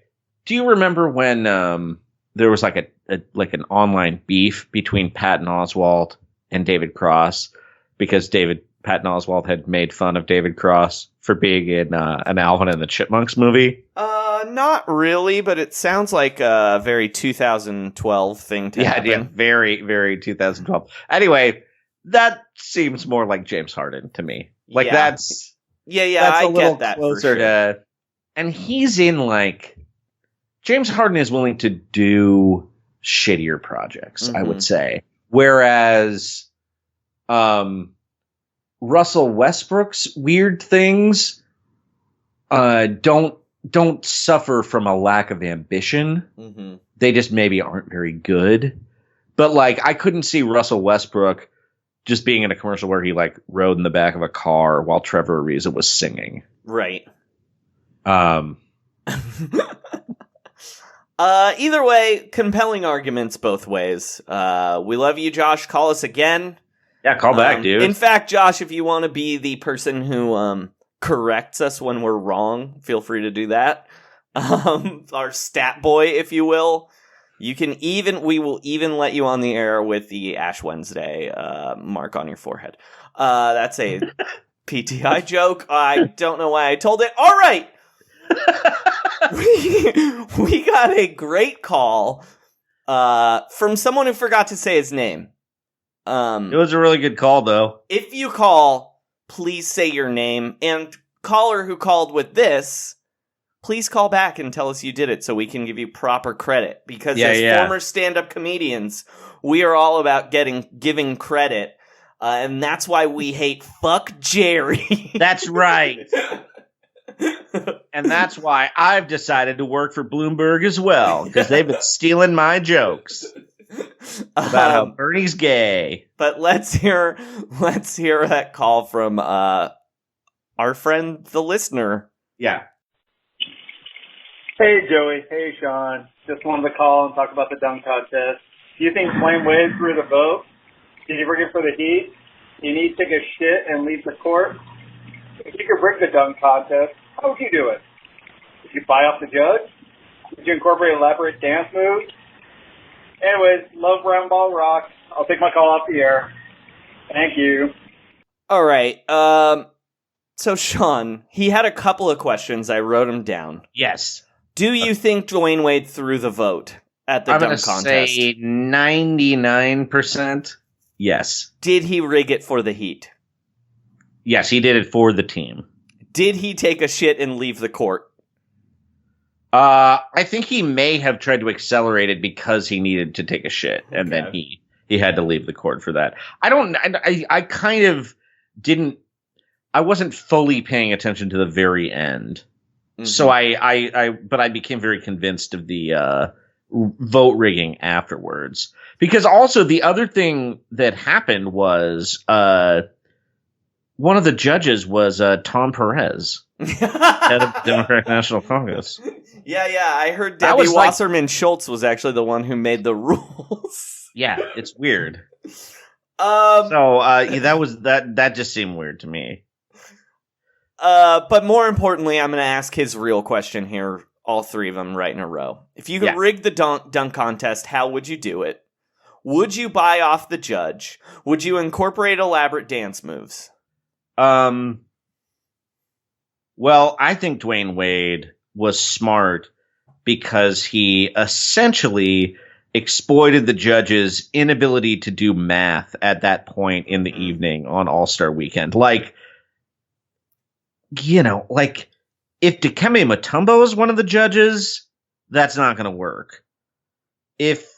do you remember when there was like an online beef between Patton Oswalt and David Cross because Patton Oswalt had made fun of David Cross for being in an Alvin and the Chipmunks movie? Not really, but it sounds like a very 2012 thing to happen. Yeah, very, very 2012. Anyway, that seems more like James Harden to me. Like that's I get that closer for sure. to, and he's in like James Harden is willing to do shittier projects, I would say, whereas Russell Westbrook's weird things don't suffer from a lack of ambition. Mm-hmm. They just maybe aren't very good. But like, I couldn't see Russell Westbrook just being in a commercial where he like rode in the back of a car while Trevor Ariza was singing. Right. Either way, compelling arguments both ways. We love you, Josh. Call us again. Yeah, call back, dude. In fact, Josh, if you want to be the person who corrects us when we're wrong, feel free to do that. Our stat boy, if you will. We will even let you on the air with the Ash Wednesday mark on your forehead. That's a PTI joke. I don't know why I told it. All right. we got a great call from someone who forgot to say his name. It was a really good call, though. If you call, please say your name. And caller who called with this, please call back and tell us you did it so we can give you proper credit. Because as former stand-up comedians, we are all about giving credit. And that's why we hate Fuck Jerry. That's right. And that's why I've decided to work for Bloomberg as well, because they've been stealing my jokes about how Bernie's gay. But let's hear that call from our friend, the listener. Yeah. Hey, Joey. Hey, Sean. Just wanted to call and talk about the dunk contest. Do you think Dwayne Wade threw the vote? Did he rig it for the Heat? You need to take a shit and leave the court? If you could rig the dunk contest, how would you do it? Would you buy off the judge? Would you incorporate elaborate dance moves? Anyways, love Round Ball Rock. I'll take my call off the air. Thank you. All right. So, Sean, he had a couple of questions. I wrote them down. Yes. Do you think Dwayne Wade threw the vote at the dunk contest? I'm going to say 99% yes. Did he rig it for the Heat? Yes, he did it for the team. Did he take a shit and leave the court? I think he may have tried to accelerate it because he needed to take a shit, and then he had to leave the court for that. I kind of didn't. I wasn't fully paying attention to the very end, so but I became very convinced of the vote rigging afterwards. Because also the other thing that happened was one of the judges was Tom Perez, head of the Democratic National Congress. Yeah, I heard Debbie Wasserman Schultz was actually the one who made the rules. Yeah, it's weird. That just seemed weird to me. But more importantly, I'm going to ask his real question here, all three of them right in a row. If you could rig the dunk contest, how would you do it? Would you buy off the judge? Would you incorporate elaborate dance moves? Well, I think Dwayne Wade was smart because he essentially exploited the judge's inability to do math at that point in the evening on All-Star Weekend. Like, if Dikembe Mutombo is one of the judges, that's not going to work. If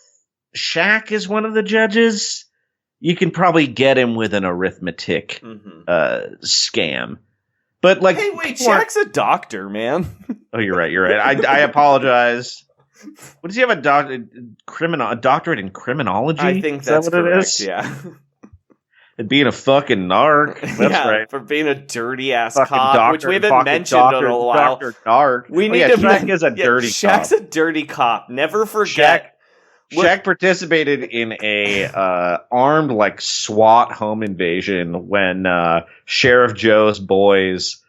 Shaq is one of the judges, you can probably get him with an arithmetic scam. But hey, wait, Shaq's a doctor, man. Oh, you're right. I apologize. What does he have a doctorate in criminology? I think that's correct. Yeah. And being a fucking narc. That's right. For being a dirty ass cop, which we haven't mentioned in a while. Dr. Narc. Shaq is a dirty cop. Shaq's a dirty cop. Never forget. Shaq participated in a armed SWAT home invasion when Sheriff Joe's boys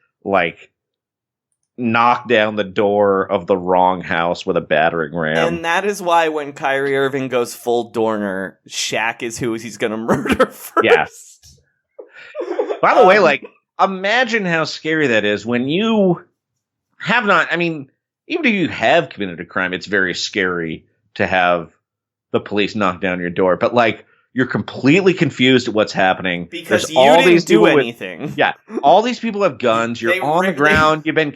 knocked down the door of the wrong house with a battering ram. And that is why when Kyrie Irving goes full Dorner, Shaq is who he's going to murder first. Yeah. By the way, imagine how scary that is when you have not. I mean, even if you have committed a crime, it's very scary to have the police knock down your door, but you're completely confused at what's happening because you didn't do anything. All these people have guns. You're on the ground. You've been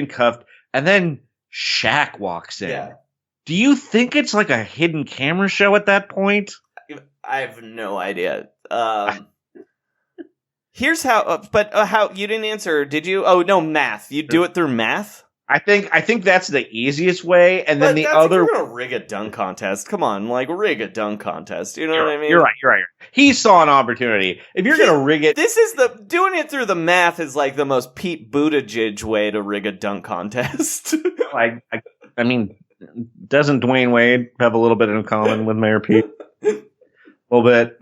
cuffed, and then Shaq walks in. Yeah. Do you think it's like a hidden camera show at that point? I have no idea. Here's how. How you didn't answer? Did you? Oh no, math. You do it through math. I think that's the easiest way, and then the other. If you're gonna rig a dunk contest, come on, rig a dunk contest. You know what I mean? You're right. He saw an opportunity. If you're gonna rig it, this is doing it through the math is the most Pete Buttigieg way to rig a dunk contest. I mean, doesn't Dwayne Wade have a little bit in common with Mayor Pete? A little bit.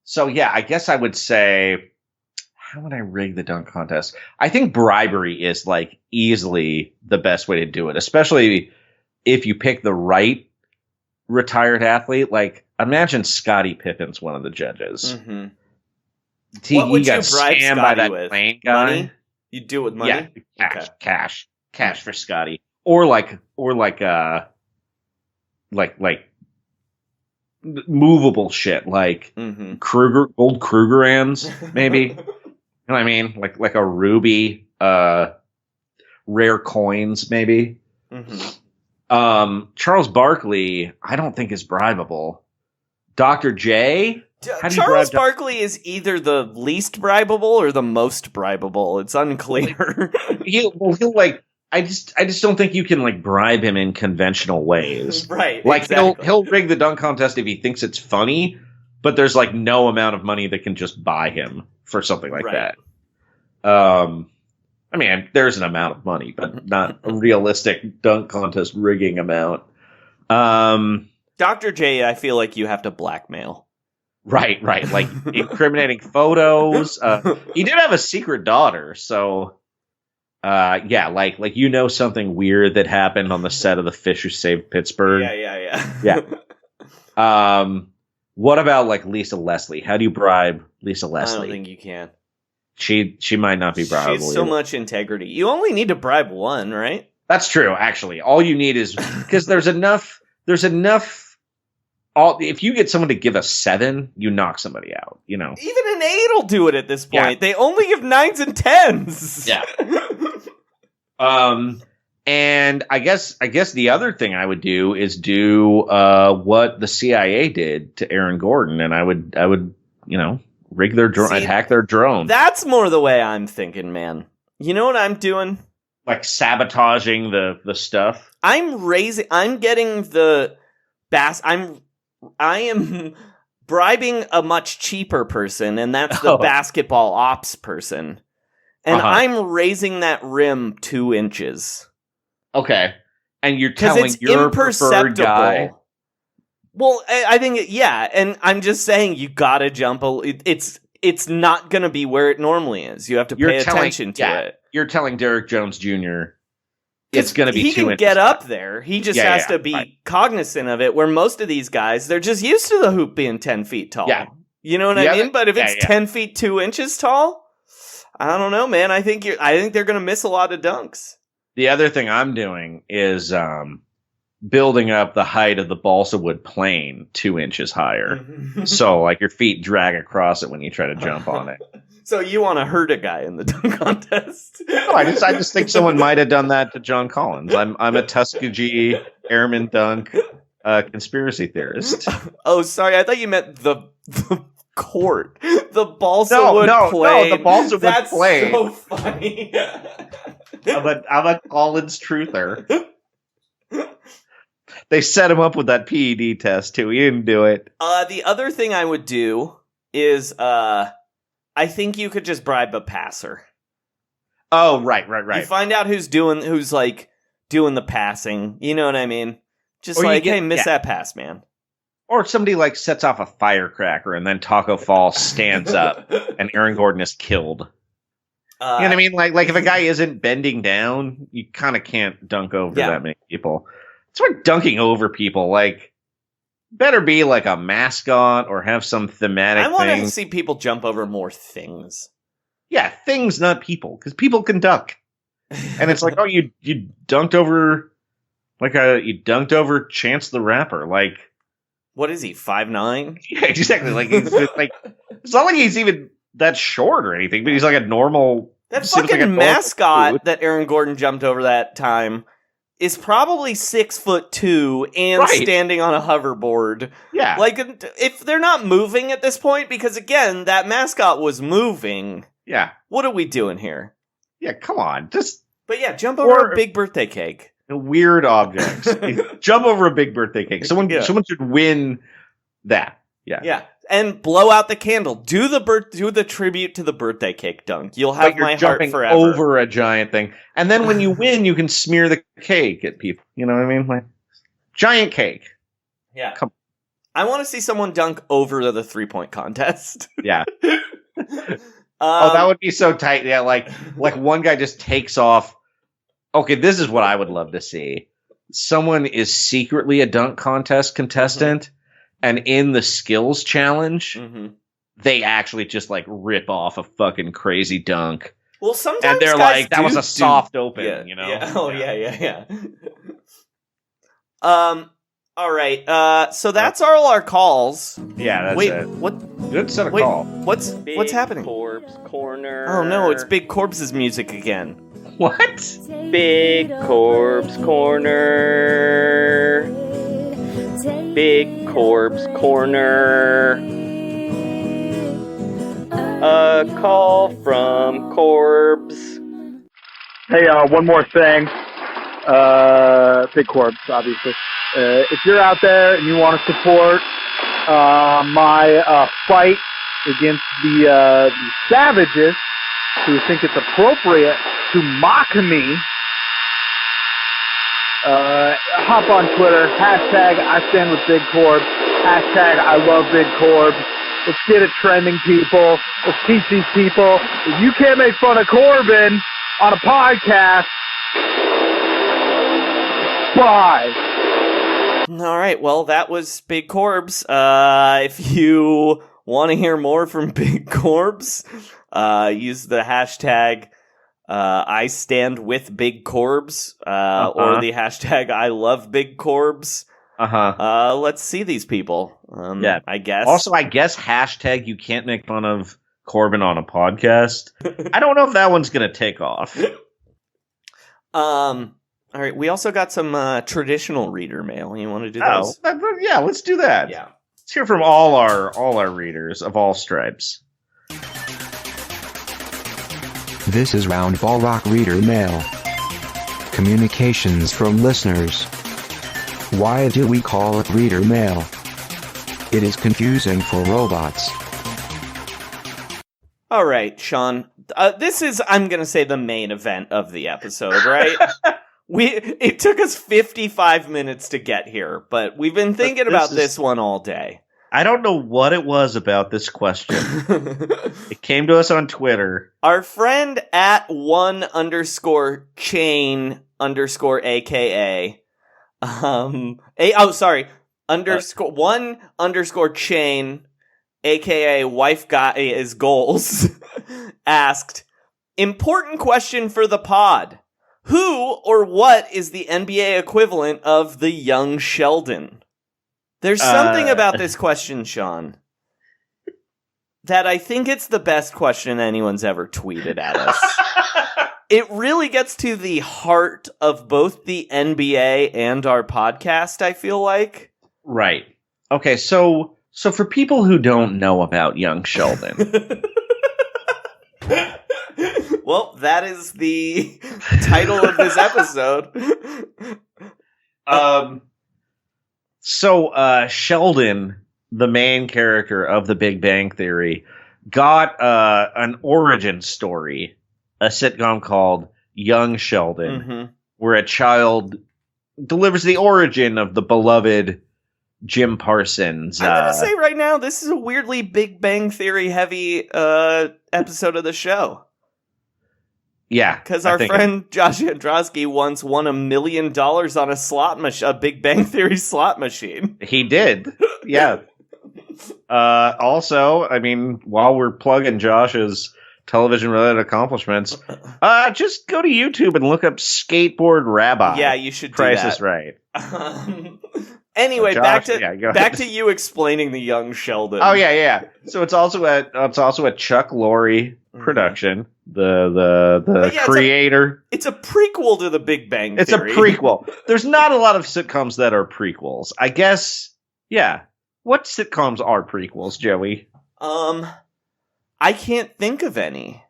So yeah, I guess I would say. How would I rig the dunk contest? I think bribery is easily the best way to do it, especially if you pick the right retired athlete. Imagine Scottie Pippen's one of the judges. Mm-hmm. What would you got scammed by that plane guy? Money? You do it with money? Yeah, cash for Scottie, or movable shit like old Krugerrands, maybe. You know what I mean? Like a ruby, rare coins, maybe. Charles Barkley, I don't think is bribable. Dr. J. Charles Barkley is either the least bribable or the most bribable. It's unclear. He'll like. I just don't think you can like bribe him in conventional ways. Right. Like exactly. he'll rig the dunk contest if he thinks it's funny, but there's like no amount of money that can just buy him for something like that. I mean, there's an amount of money, but not a realistic dunk contest rigging amount. Dr. J, I feel like you have to blackmail. Right. Like incriminating photos. He did have a secret daughter, so yeah, like something weird that happened on the set of The Fish Who Saved Pittsburgh. Yeah. What about like Lisa Leslie? How do you bribe Lisa Leslie? I don't think you can. She might not be bribable. She has so much integrity. You only need to bribe one, right? That's true, actually. All you need is because there's enough. If you get someone to give a 7, you knock somebody out. You know, even an 8 will do it at this point. Yeah. They only give 9s and 10s. Yeah. And I guess the other thing I would do is do what the CIA did to Aaron Gordon, and I would rig their drone, I'd hack their drone. That's more the way I'm thinking, man. You know what I'm doing? Like sabotaging the stuff. I am bribing a much cheaper person, and that's the basketball ops person. And I'm raising that rim 2 inches. Okay. And you're telling your preferred guy. Well, I think, and I'm just saying you gotta jump. It's not gonna be where it normally is. You have to pay attention to it. You're telling Derrick Jones Jr. it's gonna be 2 inches. He can get up there. He just has to be cognizant of it, where most of these guys, they're just used to the hoop being 10 feet tall. Yeah. You know what I mean? But if it's 10 feet 2 inches tall, I don't know, man. I think they're gonna miss a lot of dunks. The other thing I'm doing is building up the height of the balsa wood plane 2 inches higher. So like your feet drag across it when you try to jump on it. So you want to hurt a guy in the dunk contest? No, I just think someone might have done that to John Collins. I'm a Tuskegee airman dunk conspiracy theorist. Oh, sorry. I thought you meant the court. The balsa wood plane. No, the balsa wood plane. That's so funny. I'm a Collins truther. They set him up with that PED test too. He didn't do it. The other thing I would do is I think you could just bribe a passer. Oh, right. You find out who's doing the passing. You know what I mean? Just miss that pass, man. Or somebody like sets off a firecracker and then Taco Fall stands up and Aaron Gordon is killed. You know what I mean? Like if a guy isn't bending down, you kind of can't dunk over that many people. It's like dunking over people. Like, better be like a mascot or have some thematic thing. I want to see people jump over more things. Yeah, things, not people, because people can duck. And it's like, oh, you dunked over Chance the Rapper. Like, what is he? 5'9"? Yeah, exactly. Like he's like, it's not like he's even that short or anything, but he's like a normal. That fucking mascot that Aaron Gordon jumped over that time is probably 6'2" and standing on a hoverboard. Yeah. Like, if they're not moving at this point, because again, that mascot was moving. Yeah. What are we doing here? Yeah, come on. But yeah, jump over a big birthday cake. Weird objects. Jump over a big birthday cake. Someone should win that. Yeah. Yeah. And blow out the candle. Do the tribute to the birthday cake dunk. You'll have my heart forever. Over a giant thing. And then when you win, you can smear the cake at people. You know what I mean? Like, giant cake. Yeah. I want to see someone dunk over the 3-point contest. Yeah. That would be so tight. Yeah, like one guy just takes off. Okay, this is what I would love to see. Someone is secretly a dunk contest contestant. And in the skills challenge, they actually just like rip off a fucking crazy dunk. Well, sometimes and they're like, "That was a soft open," you know? Yeah. Oh yeah. All right. So that's all our calls. Yeah, that's Wait, it. what? Good set of Wait, call. what's happening? Corpse Corner. Oh no, it's Big Corpse's music again. What? Big Corpse Corner. Big Corpse Corner. A call from Corpse. Hey, one more thing. Big Corpse, obviously. If you're out there and you want to support my fight against the savages who think it's appropriate to mock me, hop on Twitter, hashtag I stand with Big Corpse, hashtag I love Big Corpse. Let's get it trending, people. Let's teach these people that you can't make fun of Corbin on a podcast. Bye. All right. Well, that was Big Corpse. If you want to hear more from Big Corpse, use the hashtag I stand with Big Corpse or the hashtag I love Big Corpse. Let's see these people. Yeah, I guess. Also, I guess hashtag you can't make fun of Corbin on a podcast. I don't know if that one's gonna take off. All right. We also got some traditional reader mail. You want to do those? Yeah, let's do that. Yeah. Let's hear from all our readers of all stripes. This is Roundball Rock Reader Mail. Communications from listeners. Why do we call it Reader Mail? It is confusing for robots. All right, Sean. This is, I'm going to say, the main event of the episode, right? It took us 55 minutes to get here, but we've been thinking about this one all day. I don't know what it was about this question. It came to us on Twitter. Our friend at @1_chain_AKA. _1_chain, aka wife guy is goals, asked, important question for the pod. Who or what is the NBA equivalent of the young Sheldon? There's something about this question, Sean, that I think it's the best question anyone's ever tweeted at us. It really gets to the heart of both the NBA and our podcast, I feel like. Right. Okay, so for people who don't know about young Sheldon. Well, that is the title of this episode. So Sheldon, the main character of The Big Bang Theory, got an origin story, a sitcom called Young Sheldon, where a child delivers the origin of the beloved Jim Parsons. I'm going to say right now, this is a weirdly Big Bang Theory heavy episode of the show. Yeah. Because our friend Josh Androsky once won $1 million on a slot machine, a Big Bang Theory slot machine. He did. Yeah. Also, I mean, while we're plugging Josh's television-related accomplishments, just go to YouTube and look up Skateboard Rabbi. Yeah, you should do Price that. is Right. Anyway, Josh, back to you explaining the young Sheldon. Oh yeah. So it's also a Chuck Lorre production. The creator. It's a prequel to the Big Bang Theory. It's a prequel. There's not a lot of sitcoms that are prequels. I guess. Yeah. What sitcoms are prequels, Joey? I can't think of any.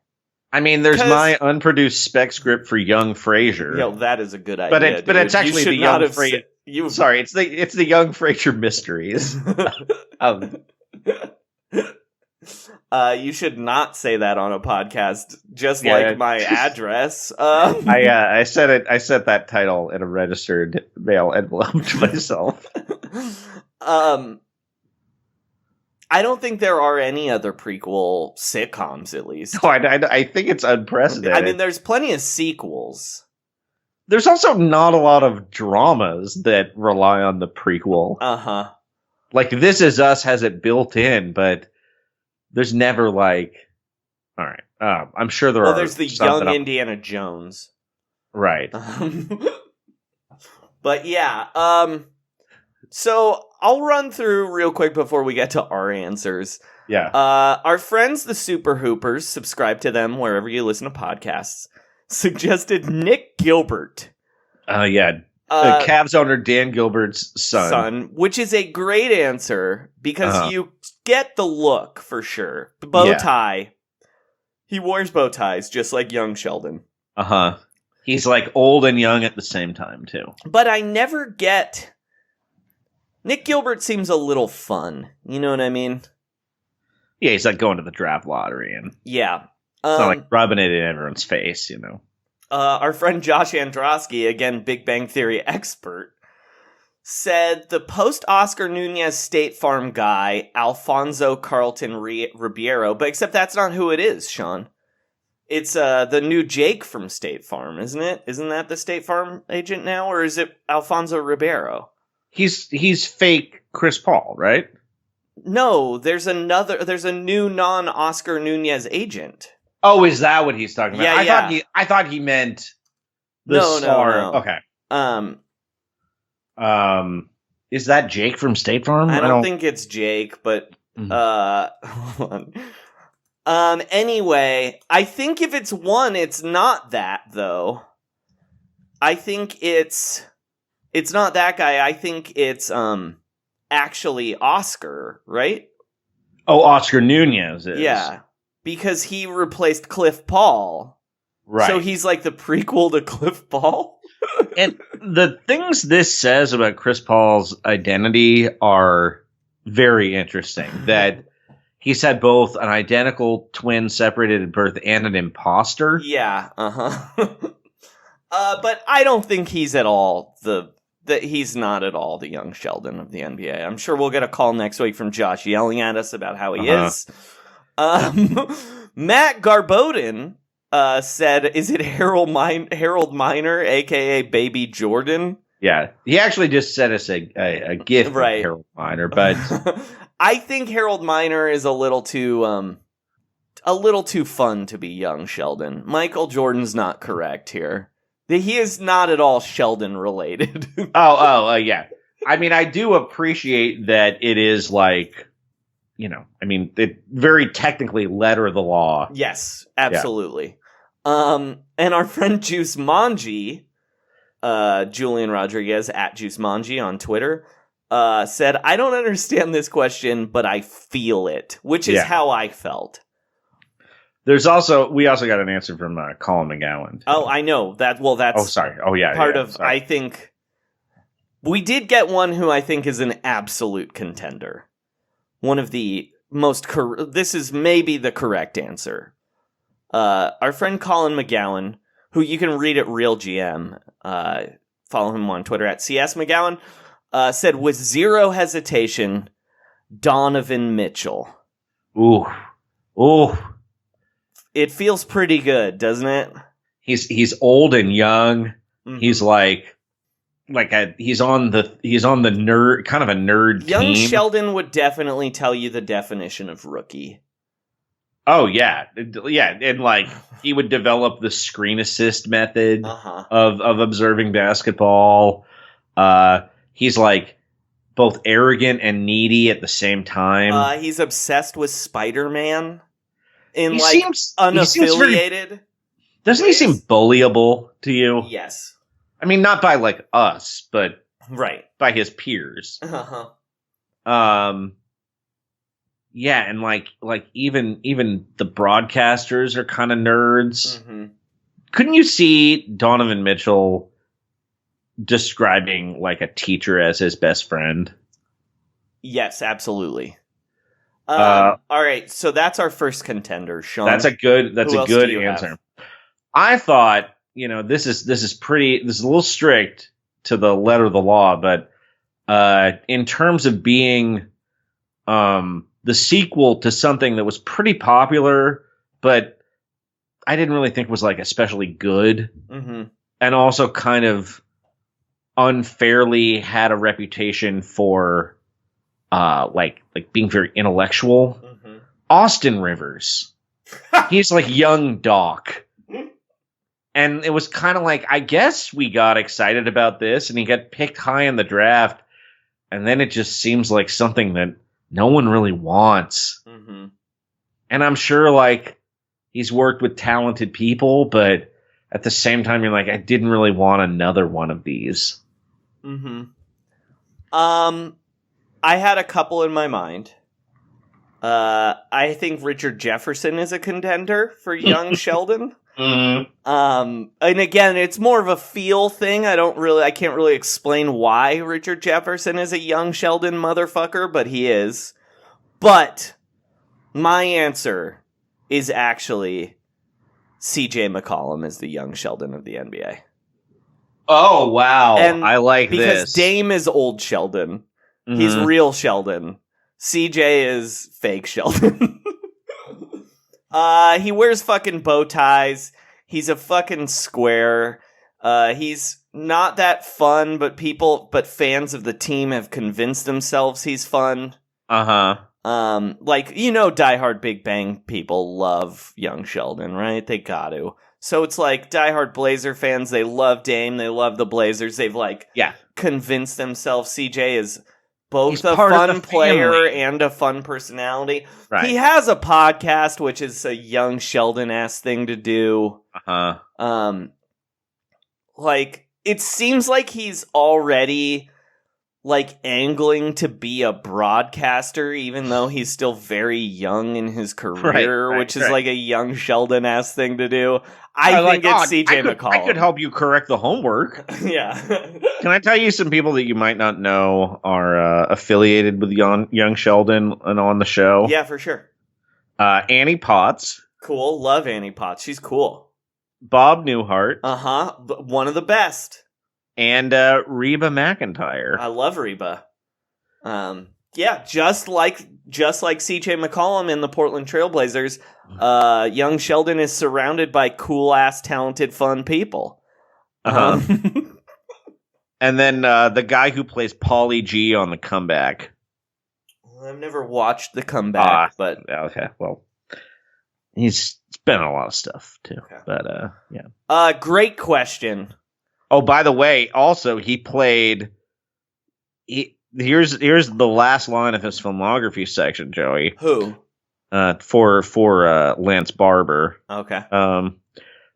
I mean, there's my unproduced spec script for Young Frasier. Yo, that is a good idea. But it's actually the Young Frasier. Sorry, it's the Young Frasier Mysteries. You should not say that on a podcast, just like my address. I sent that title in a registered mail envelope to myself. I don't think there are any other prequel sitcoms, at least. No, I think it's unprecedented. I mean, there's plenty of sequels. There's also not a lot of dramas that rely on the prequel. Uh-huh. Like, This Is Us has it built in, but there's never, like... All right. I'm sure there are... Well, there's the Young Indiana Jones. Right. But yeah, So I'll run through real quick before we get to our answers. Yeah. Our friends, the Super Hoopers, subscribe to them wherever you listen to podcasts, suggested Nick Gilbert. Yeah. Cavs owner Dan Gilbert's son. Which is a great answer because you get the look for sure. The bow tie. He wears bow ties just like young Sheldon. He's like old and young at the same time too. But I never get... Nick Gilbert seems a little fun. You know what I mean? Yeah, he's like going to the draft lottery and it's not like rubbing it in everyone's face, you know. Our friend Josh Androsky, again, Big Bang Theory expert, said the post-Oscar Nunez State Farm guy, Alfonso Carlton Ribeiro, but except that's not who it is, Sean. It's the new Jake from State Farm, isn't it? Isn't that the State Farm agent now, or is it Alfonso Ribeiro? He's fake Chris Paul, right? No, there's a new non-Oscar Nunez agent. Oh, is that what he's talking about? Yeah, I thought he meant the star. No. Okay. Is that Jake from State Farm? I don't think it's Jake, but hold on. Anyway, I think if it's one, it's not that though. I think it's not that guy. I think it's actually Oscar, right? Oh, Oscar Nunez is. Yeah. Because he replaced Cliff Paul. Right. So he's like the prequel to Cliff Paul. And the things this says about Chris Paul's identity are very interesting. That he's had both an identical twin separated at birth and an imposter. Yeah, but I don't think he's at all he's not at all the young Sheldon of the NBA. I'm sure we'll get a call next week from Josh yelling at us about how he is. Matt Garbodin said, is it Harold Miner, a.k.a. Baby Jordan? Yeah, he actually just sent us a gift of Harold Miner, but... I think Harold Miner is a little too fun to be young Sheldon. Michael Jordan's not correct here. He is not at all Sheldon related. Yeah. I mean, I do appreciate that it is like... You know, I mean, it very technically letter of the law. Yes, absolutely. Yeah. And our friend Juice Manji, Julian Rodriguez at Juice Manji on Twitter, said, I don't understand this question, but I feel it, which is how I felt. We also got an answer from Colin McGowan. Too. Oh, I know that. Well, that's I think we did get one who I think is an absolute contender. One of the most this is maybe the correct answer. Our friend Colin McGowan, who you can read at Real GM, follow him on Twitter at CS McGowan, said with zero hesitation, Donovan Mitchell. Ooh. It feels pretty good, doesn't it? He's old and young. Mm-hmm. He's he's on the nerd, kind of a nerd young team. Sheldon would definitely tell you the definition of rookie. Oh yeah, and he would develop the screen assist method of observing basketball. He's both arrogant and needy at the same time. He's obsessed with Spider-Man. Seems unaffiliated. Doesn't he seem bullyable to you? Yes. I mean, not by us, but by his peers. Uh-huh. Yeah, and even the broadcasters are kind of nerds. Mm-hmm. Couldn't you see Donovan Mitchell describing a teacher as his best friend? Yes, absolutely. All right, so that's our first contender, Sean. That's a good answer. Have? I thought, this is a little strict to the letter of the law, but in terms of being the sequel to something that was pretty popular, but I didn't really think was especially good, and also kind of unfairly had a reputation for being very intellectual. Austin Rivers, he's young Doc. And it was kind of I guess we got excited about this, and he got picked high in the draft. and then it just seems like something that no one really wants. Mm-hmm. And I'm sure, like, he's worked with talented people, but at the same time, you're like, I didn't really want another one of these. Mm-hmm. I had a couple in my mind. I think Richard Jefferson is a contender for young Sheldon. Mm-hmm. And again, it's more of a feel thing. I can't really explain why Richard Jefferson is a young Sheldon motherfucker, but he is. But my answer is actually CJ McCollum is the young Sheldon of the NBA. Oh, wow. And I like because this. Dame is old Sheldon. Mm-hmm. He's real Sheldon. CJ is fake Sheldon. He wears fucking bow ties. He's a fucking square. He's not that fun, but fans of the team have convinced themselves he's fun. Uh-huh. diehard Big Bang people love young Sheldon, right? They got to. So it's like diehard Blazer fans, they love Dame, they love the Blazers. They've convinced themselves CJ is both a fun player and a fun personality. Right. He has a podcast, which is a young Sheldon-ass thing to do. Uh-huh. It seems like he's already angling to be a broadcaster, even though he's still very young in his career, which is like a young Sheldon-ass thing to do. I think it's CJ McCollum. I could help you correct the homework. Yeah. Can I tell you some people that you might not know are affiliated with young Sheldon and on the show? Yeah, for sure. Annie Potts. Cool. Love Annie Potts. She's cool. Bob Newhart. Uh-huh. One of the best. And Reba McEntire. I love Reba. Just like CJ McCollum in the Portland Trailblazers, young Sheldon is surrounded by cool-ass, talented, fun people. Uh-huh. And then the guy who plays Pauly G on The Comeback. I've never watched The Comeback, but... Okay, well, he's been in a lot of stuff, too. Okay. But, yeah. Great question. Oh, by the way, also, he played... Here's the last line of his filmography section, Joey. Who? For Lance Barber. Okay.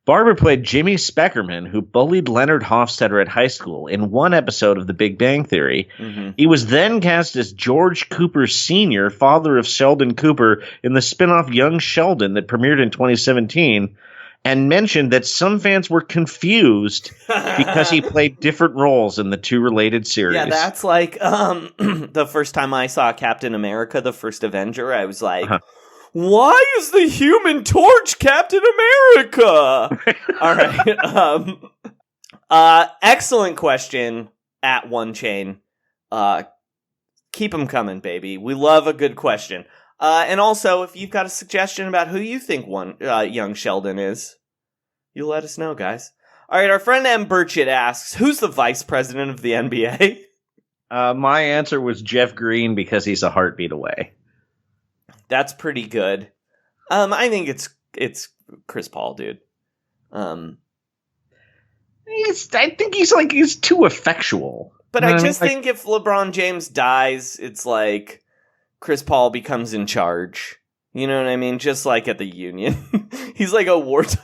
Barber played Jimmy Speckerman, who bullied Leonard Hofstadter at high school in one episode of The Big Bang Theory. Mm-hmm. He was then cast as George Cooper Sr., father of Sheldon Cooper, in the spinoff Young Sheldon that premiered in 2017, and mentioned that some fans were confused because he played different roles in the two related series. Yeah, that's like the first time I saw Captain America, the first Avenger, I was like, why is the Human Torch Captain America? All right. Excellent question at One Chain. Keep them coming, baby. We love a good question. And also, if you've got a suggestion about who you think young Sheldon is, you let us know, guys. All right, our friend M. Burchett asks, who's the vice president of the NBA? My answer was Jeff Green because he's a heartbeat away. That's pretty good. I think it's Chris Paul, dude. I think he's too effectual. But I just think if LeBron James dies, it's like Chris Paul becomes in charge. You know what I mean? Just like at the Union. He's like a wartime.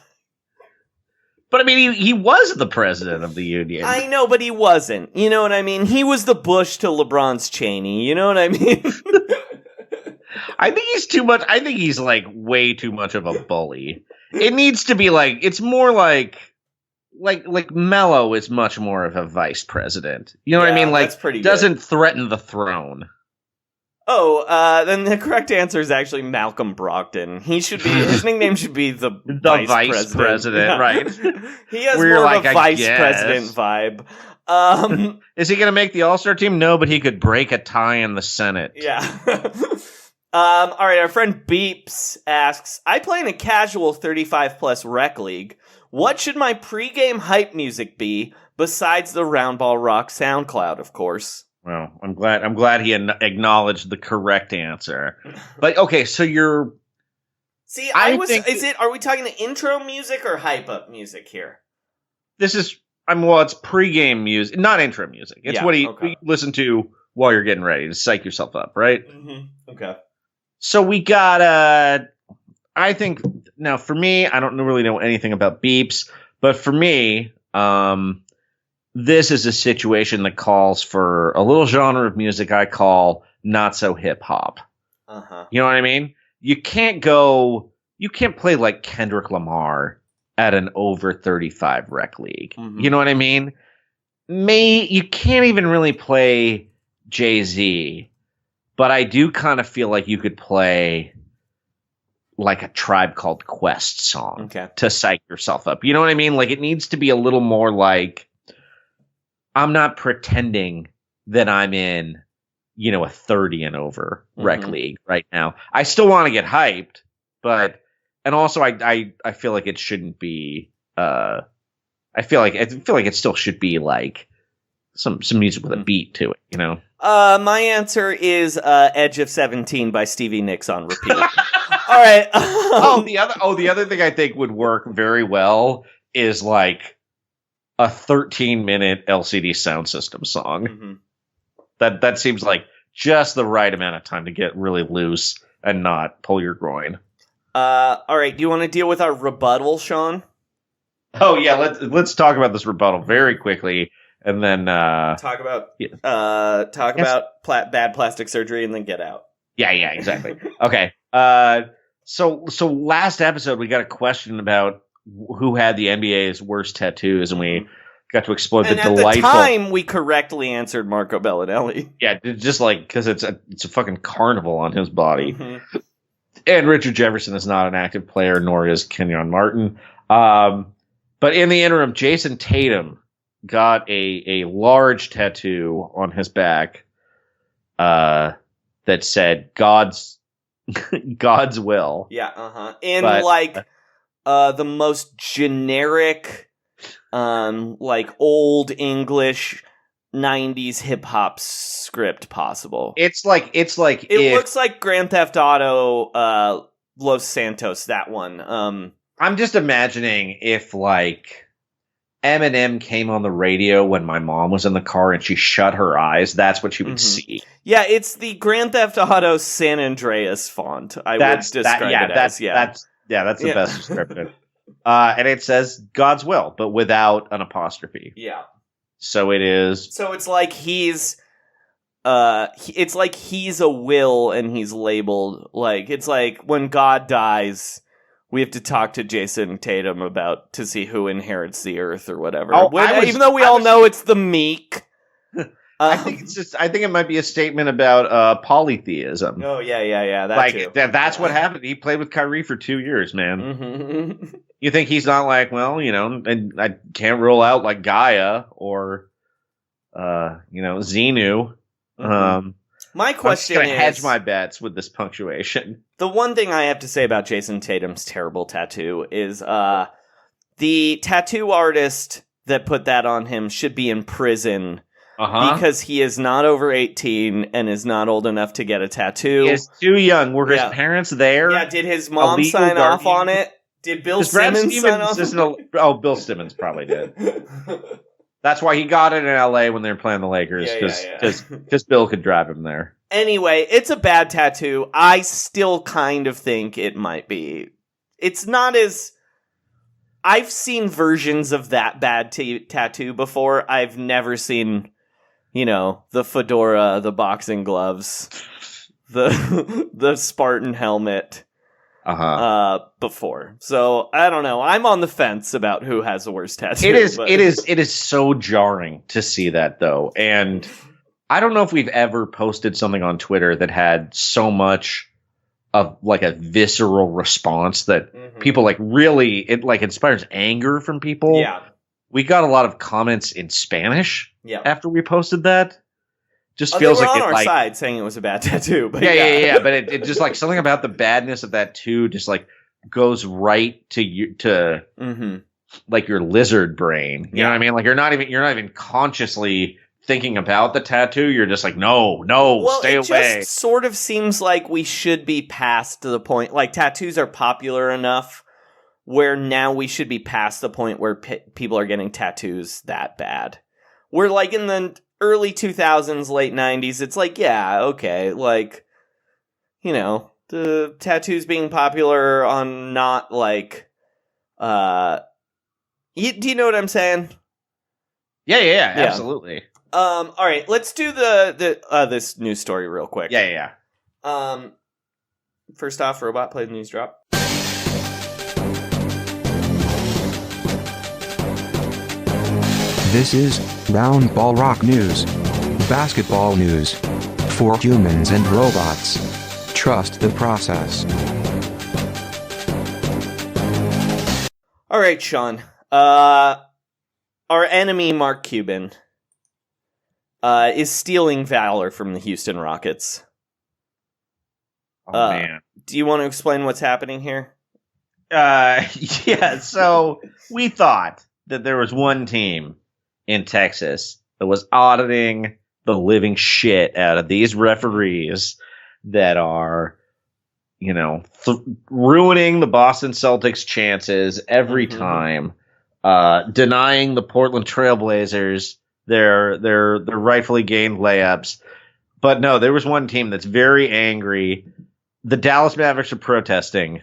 But I mean, he was the president of the Union. I know, but he wasn't. You know what I mean? He was the Bush to LeBron's Cheney. You know what I mean? I think he's too much. I think he's like way too much of a bully. It needs to be like, it's more like Mello is much more of a vice president. You know what I mean? Like, doesn't threaten the throne. Oh, then the correct answer is actually Malcolm Brogdon. His nickname should be the vice president. Yeah. Right? He has more of a vice president vibe. Is he going to make the All-Star team? No, but he could break a tie in the Senate. Yeah. All right, our friend Beeps asks, I play in a casual 35-plus rec league. What should my pregame hype music be besides the Round Ball Rock SoundCloud, of course? Well, I'm glad he acknowledged the correct answer. But okay, so you're... See, are we talking the intro music or hype up music here? This is, it's pregame music, not intro music. It's what he listen to while you're getting ready to psych yourself up, right? Mm-hmm. Okay. So we got, I think, now for me, I don't really know anything about beeps, but for me, this is a situation that calls for a little genre of music I call not so hip hop. Uh-huh. You know what I mean? You can't play like Kendrick Lamar at an over 35 rec league. Mm-hmm. You know what I mean? You can't even really play Jay-Z, but I do kind of feel like you could play like a Tribe Called Quest song to psych yourself up. You know what I mean? Like it needs to be a little more like, I'm not pretending that I'm in, a 30 and over rec league right now. I still want to get hyped, and also I feel like it shouldn't be, I feel like it still should be like some music with a beat to it, My answer is Edge of 17 by Stevie Nicks on repeat. All right. The other thing I think would work very well is like a 13-minute LCD Sound System song. Mm-hmm. That seems like just the right amount of time to get really loose and not pull your groin. All right. Do you want to deal with our rebuttal, Sean? Oh yeah, let's talk about this rebuttal very quickly, and then talk about bad plastic surgery, and then get out. Yeah, exactly. Okay. So last episode we got a question about who had the NBA's worst tattoos, and we got to explore the delightful. At the time, we correctly answered Marco Bellinelli. Yeah, just like because it's a fucking carnival on his body. Mm-hmm. And Richard Jefferson is not an active player, nor is Kenyon Martin. But in the interim, Jason Tatum got a large tattoo on his back that said God's will. Yeah, in the most generic, like old English 90s hip hop script possible. It looks like Grand Theft Auto Los Santos, that one. I'm just imagining if like Eminem came on the radio when my mom was in the car and she shut her eyes, that's what she would see. Yeah, it's the Grand Theft Auto San Andreas font. That's the best description. And it says God's will, but without an apostrophe. Yeah. So it is. So it's like he's a will and he's labeled like it's like when God dies, we have to talk to Jason Tatum to see who inherits the earth or whatever. Even though we all know it's the meek. I think it might be a statement about polytheism. Oh yeah. That's what happened. He played with Kyrie for 2 years, man. Mm-hmm. You think he's not like, well, and I can't rule out like Gaia or, Xenu. Mm-hmm. My question I'm just gonna hedge my bets with this punctuation. The one thing I have to say about Jason Tatum's terrible tattoo is the tattoo artist that put that on him should be in prison because he is not over 18 and is not old enough to get a tattoo. He is too young. Were his parents there? Yeah, did his mom sign off on it? Did Bill Simmons sign off? Bill Simmons probably did. That's why he got it in LA when they were playing the Lakers, because Bill could drive him there. Anyway, it's a bad tattoo. I still kind of think it might be. It's not as... I've seen versions of that bad tattoo before. I've never seen, the fedora, the boxing gloves, the Spartan helmet before. So I don't know. I'm on the fence about who has the worst tattoo. It is so jarring to see that though. And I don't know if we've ever posted something on Twitter that had so much of like a visceral response that people like really, it like inspires anger from people. Yeah. We got a lot of comments in Spanish after we posted that. Just feels they were like on our side saying it was a bad tattoo. But yeah. But it just like something about the badness of that too just like goes right to you like your lizard brain. You know what I mean? Like you're not even consciously thinking about the tattoo. You're just like, no, stay away. It just sort of seems like we should be past the point. Like tattoos are popular enough where now we should be past the point where people are getting tattoos that bad. We're like in the early 2000s, late 90s, it's like, yeah, okay, like, you know, the tattoos being popular on not like, do you know what I'm saying? Yeah, absolutely. All right, let's do this news story real quick. Yeah. First off, Robot, play the news drop. This is Round Ball Rock News. Basketball news. For humans and robots. Trust the process. All right, Sean. Our enemy, Mark Cuban, is stealing valor from the Houston Rockets. Oh, man. Do you want to explain what's happening here? Yeah, so we thought that there was one team in Texas that was auditing the living shit out of these referees that are, you know, ruining the Boston Celtics' chances every time, denying the Portland Trailblazers their rightfully gained layups. But no, there was one team that's very angry. The Dallas Mavericks are protesting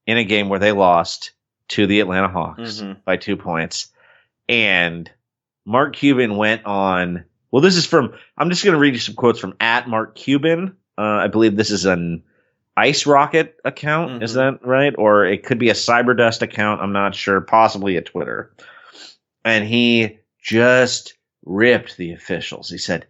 in a game where they lost to the Atlanta Hawks by 2 points. And Mark Cuban went on. Well, this is from. I'm just going to read you some quotes from @Mark Cuban. I believe this is an Ice Rocket account. Is that right? Or it could be a Cyberdust account. I'm not sure. Possibly a Twitter. And he just ripped the officials. He said,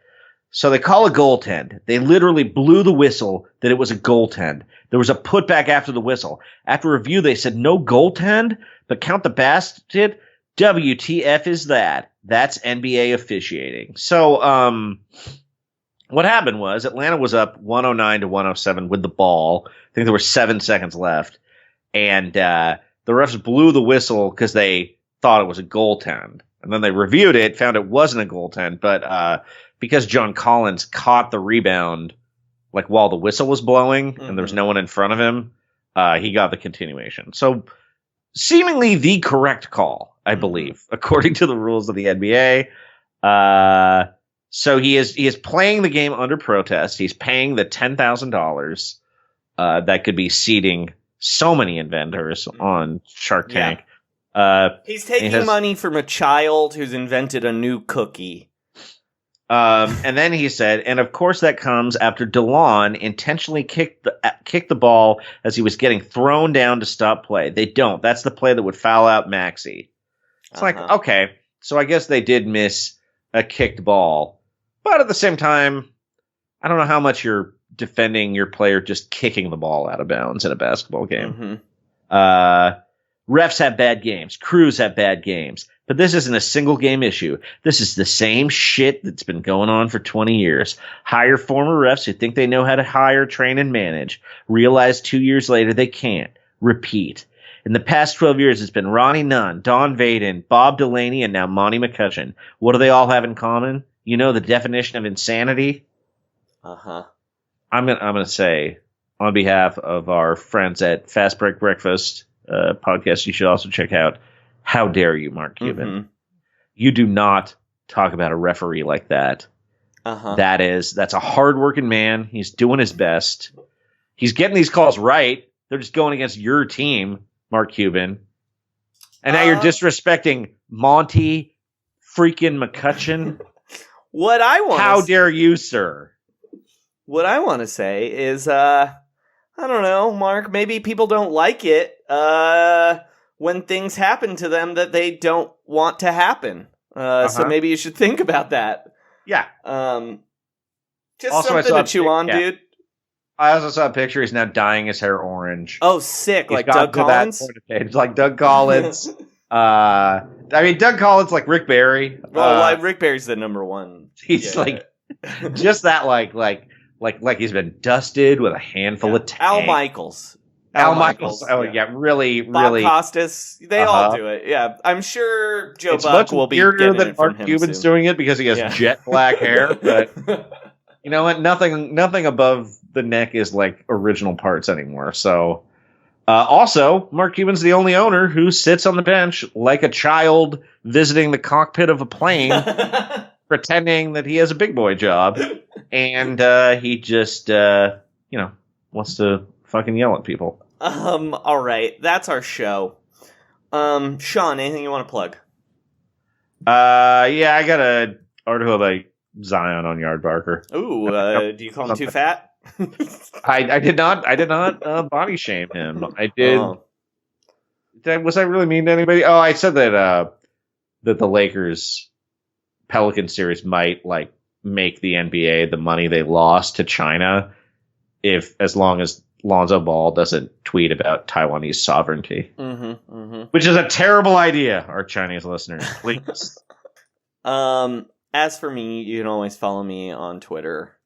so they call a goaltend. They literally blew the whistle that it was a goaltend. There was a putback after the whistle. After review, they said no goaltend, but count the basket. WTF is that? That's NBA officiating. So, what happened was Atlanta was up 109 to 107 with the ball. I think there were 7 seconds left. And the refs blew the whistle because they thought it was a goaltend. And then they reviewed it, found it wasn't a goaltend. But because John Collins caught the rebound like while the whistle was blowing and there was no one in front of him, he got the continuation. So seemingly the correct call, I believe, according to the rules of the NBA. So he is playing the game under protest. He's paying the $10,000 that could be seating so many inventors on Shark Tank. He's taking money from a child who's invented a new cookie. And then he said, and of course that comes after DeLon intentionally kicked the ball as he was getting thrown down to stop play. They don't. That's the play that would foul out Maxey. It's like, okay, so I guess they did miss a kicked ball. But at the same time, I don't know how much you're defending your player just kicking the ball out of bounds in a basketball game. Refs have bad games. Crews have bad games. But this isn't a single game issue. This is the same shit that's been going on for 20 years. Hire former refs who think they know how to hire, train, and manage. Realize 2 years later they can't. Repeat. In the past 12 years, it's been Ronnie Nunn, Don Vaden, Bob Delaney, and now Monty McCutcheon. What do they all have in common? You know the definition of insanity? I'm gonna say, on behalf of our friends at Fast Break Breakfast podcast, you should also check out How Dare You, Mark Cuban. You do not talk about a referee like that. That's a hardworking man. He's doing his best. He's getting these calls right. They're just going against your team, Mark Cuban. And now you're disrespecting Monty freaking McCutcheon. How dare you, sir? What I want to say is, I don't know, Mark, maybe people don't like it when things happen to them that they don't want to happen. So maybe you should think about that. Yeah. Just also, something to chew on, dude. I also saw a picture. He's now dyeing his hair orange. Oh, sick. He's like Doug Collins? It's like Doug Collins. I mean, Doug Collins, like Rick Barry. Well, Rick Barry's the number one. He's just that, like he's been dusted with a handful of tank. Al Michaels. Oh, yeah, really. Bob Costas. They all do it. Yeah, I'm sure Joe Buck will be getting than it from Mark him Cuban's soon. doing it because he has jet black hair. But you know what? Nothing above the neck is like original parts anymore. So, also, Mark Cuban's the only owner who sits on the bench like a child visiting the cockpit of a plane pretending that he has a big boy job, and he just wants to fucking yell at people. All right, that's our show. Sean, anything you want to plug? Yeah, I got an article about Zion on Yardbarker. Ooh, do you call him too fat? I did not body shame him. I did. Oh. Was I really mean to anybody? Oh, I said that the Lakers Pelican series might like make the NBA the money they lost to China as long as Lonzo Ball doesn't tweet about Taiwanese sovereignty. Which is a terrible idea, our Chinese listeners. Please. As for me, you can always follow me on Twitter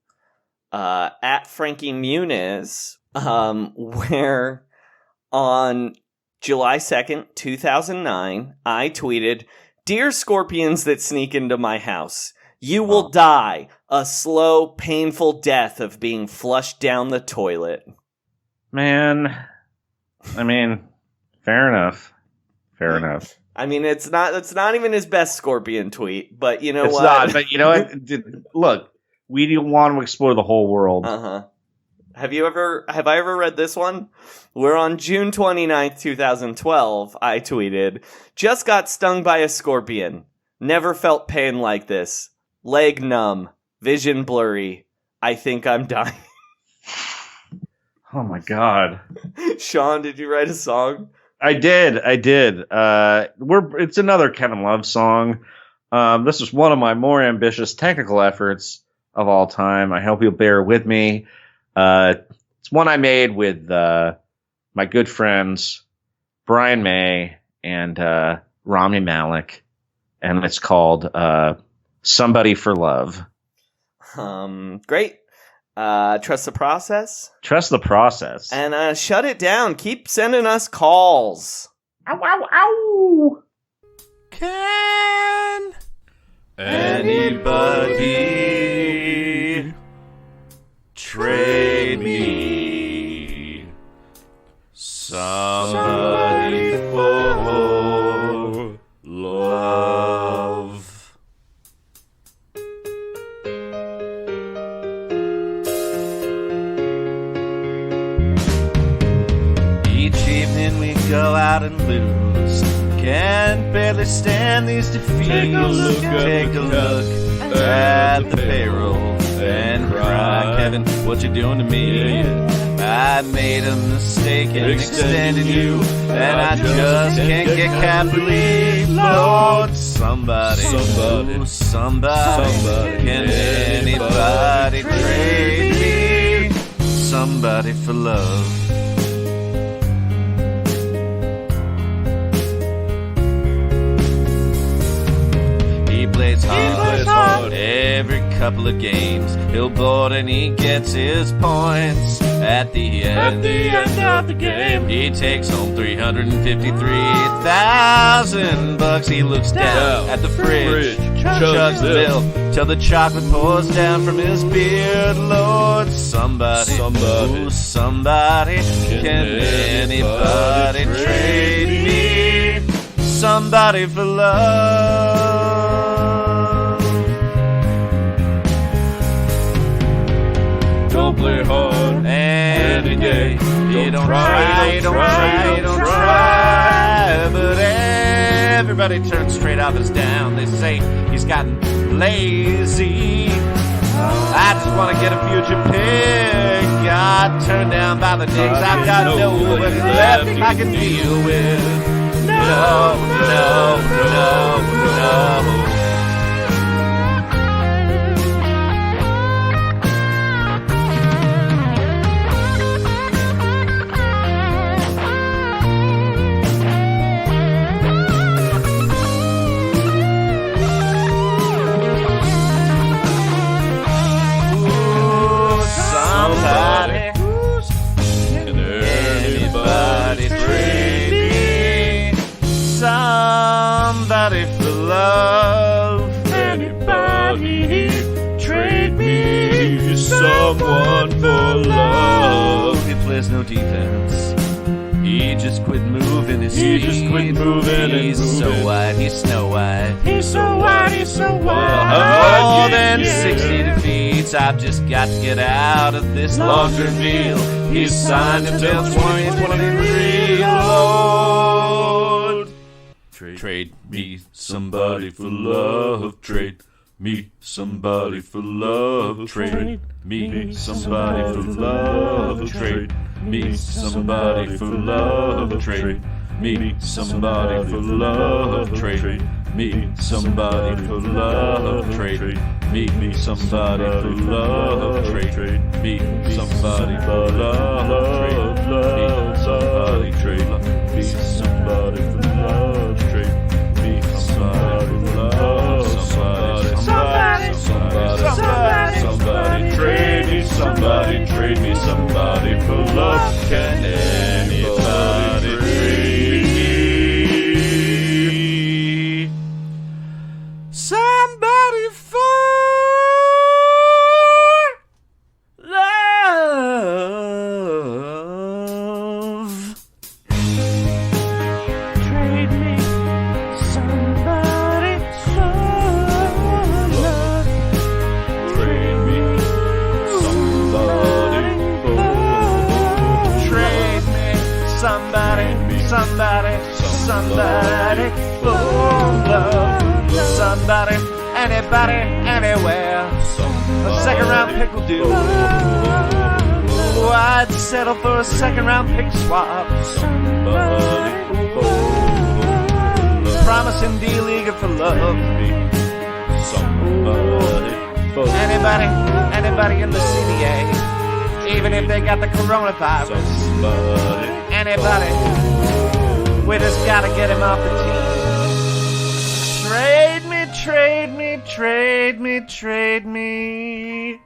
at Frankie Muniz, where on July 2nd, 2009, I tweeted, "Dear scorpions that sneak into my house, you will die a slow, painful death of being flushed down the toilet." Man, I mean, fair enough. I mean, it's not even his best scorpion tweet, but you know it's what? It's not, but you know what? Look, we want to explore the whole world. Have I ever read this one? Where on June 29th, 2012, I tweeted, "Just got stung by a scorpion. Never felt pain like this. Leg numb. Vision blurry. I think I'm dying." Oh my God. Sean, did you write a song? I did. It's another Kevin Love song. This is one of my more ambitious technical efforts of all time. I hope you'll bear with me. It's one I made with my good friends Brian May and Rami Malek, and it's called "Somebody for Love." Great. Trust the process. Trust the process. And shut it down. Keep sending us calls. Ow, ow, ow! Can anybody trade me somebody for love? Each evening we go out and lose. Can't barely stand these defeats. Take a look at the payroll and cry, "Kevin, what you doing to me? I made a mistake and extended you, and I just can't get cap relief. Lord, somebody, can anybody trade me somebody for love?" He plays hard every couple of games. He'll board and he gets his points. At the end of the game, he takes home $353,000. He looks down at the fridge, chugs the bill till the chocolate pours down from his beard. Lord, somebody, can anybody trade me somebody for love? Don't play hard any day. You don't try. But everybody turns straight off his down. They say he's gotten lazy. I just want to get a future pick. Got turned down by the Knicks. I've got nobody left I can deal with. No. Somebody for love. Anybody trade me someone for love. He plays no defense. He He just quit moving his feet. He's so white, he's Snow White. He's so white, he's so white. More than 60 defeats. I've just got to get out of this laundry meal. He's signed until 2023, Lord. Trade me somebody for love. Trade me somebody for love. Trade me somebody for love. Trade me somebody for love. Trade me somebody for love. Trade me somebody for love. Trade me somebody for love. Trade me somebody for love. Trade me somebody for love. Trade me somebody for love. Somebody trade me somebody for love. Can anybody trade me somebody for love? Trade me somebody for love. Trade me somebody for love. Trade me somebody for love. Somebody, anybody, anywhere. A second round pick will do. I'd settle for a second round pick swap. Promising D-Leaguer for love. Anybody in the CDA, even if they got the coronavirus. Anybody, we just gotta get him off the team. Trade me, trade me, trade me, trade me.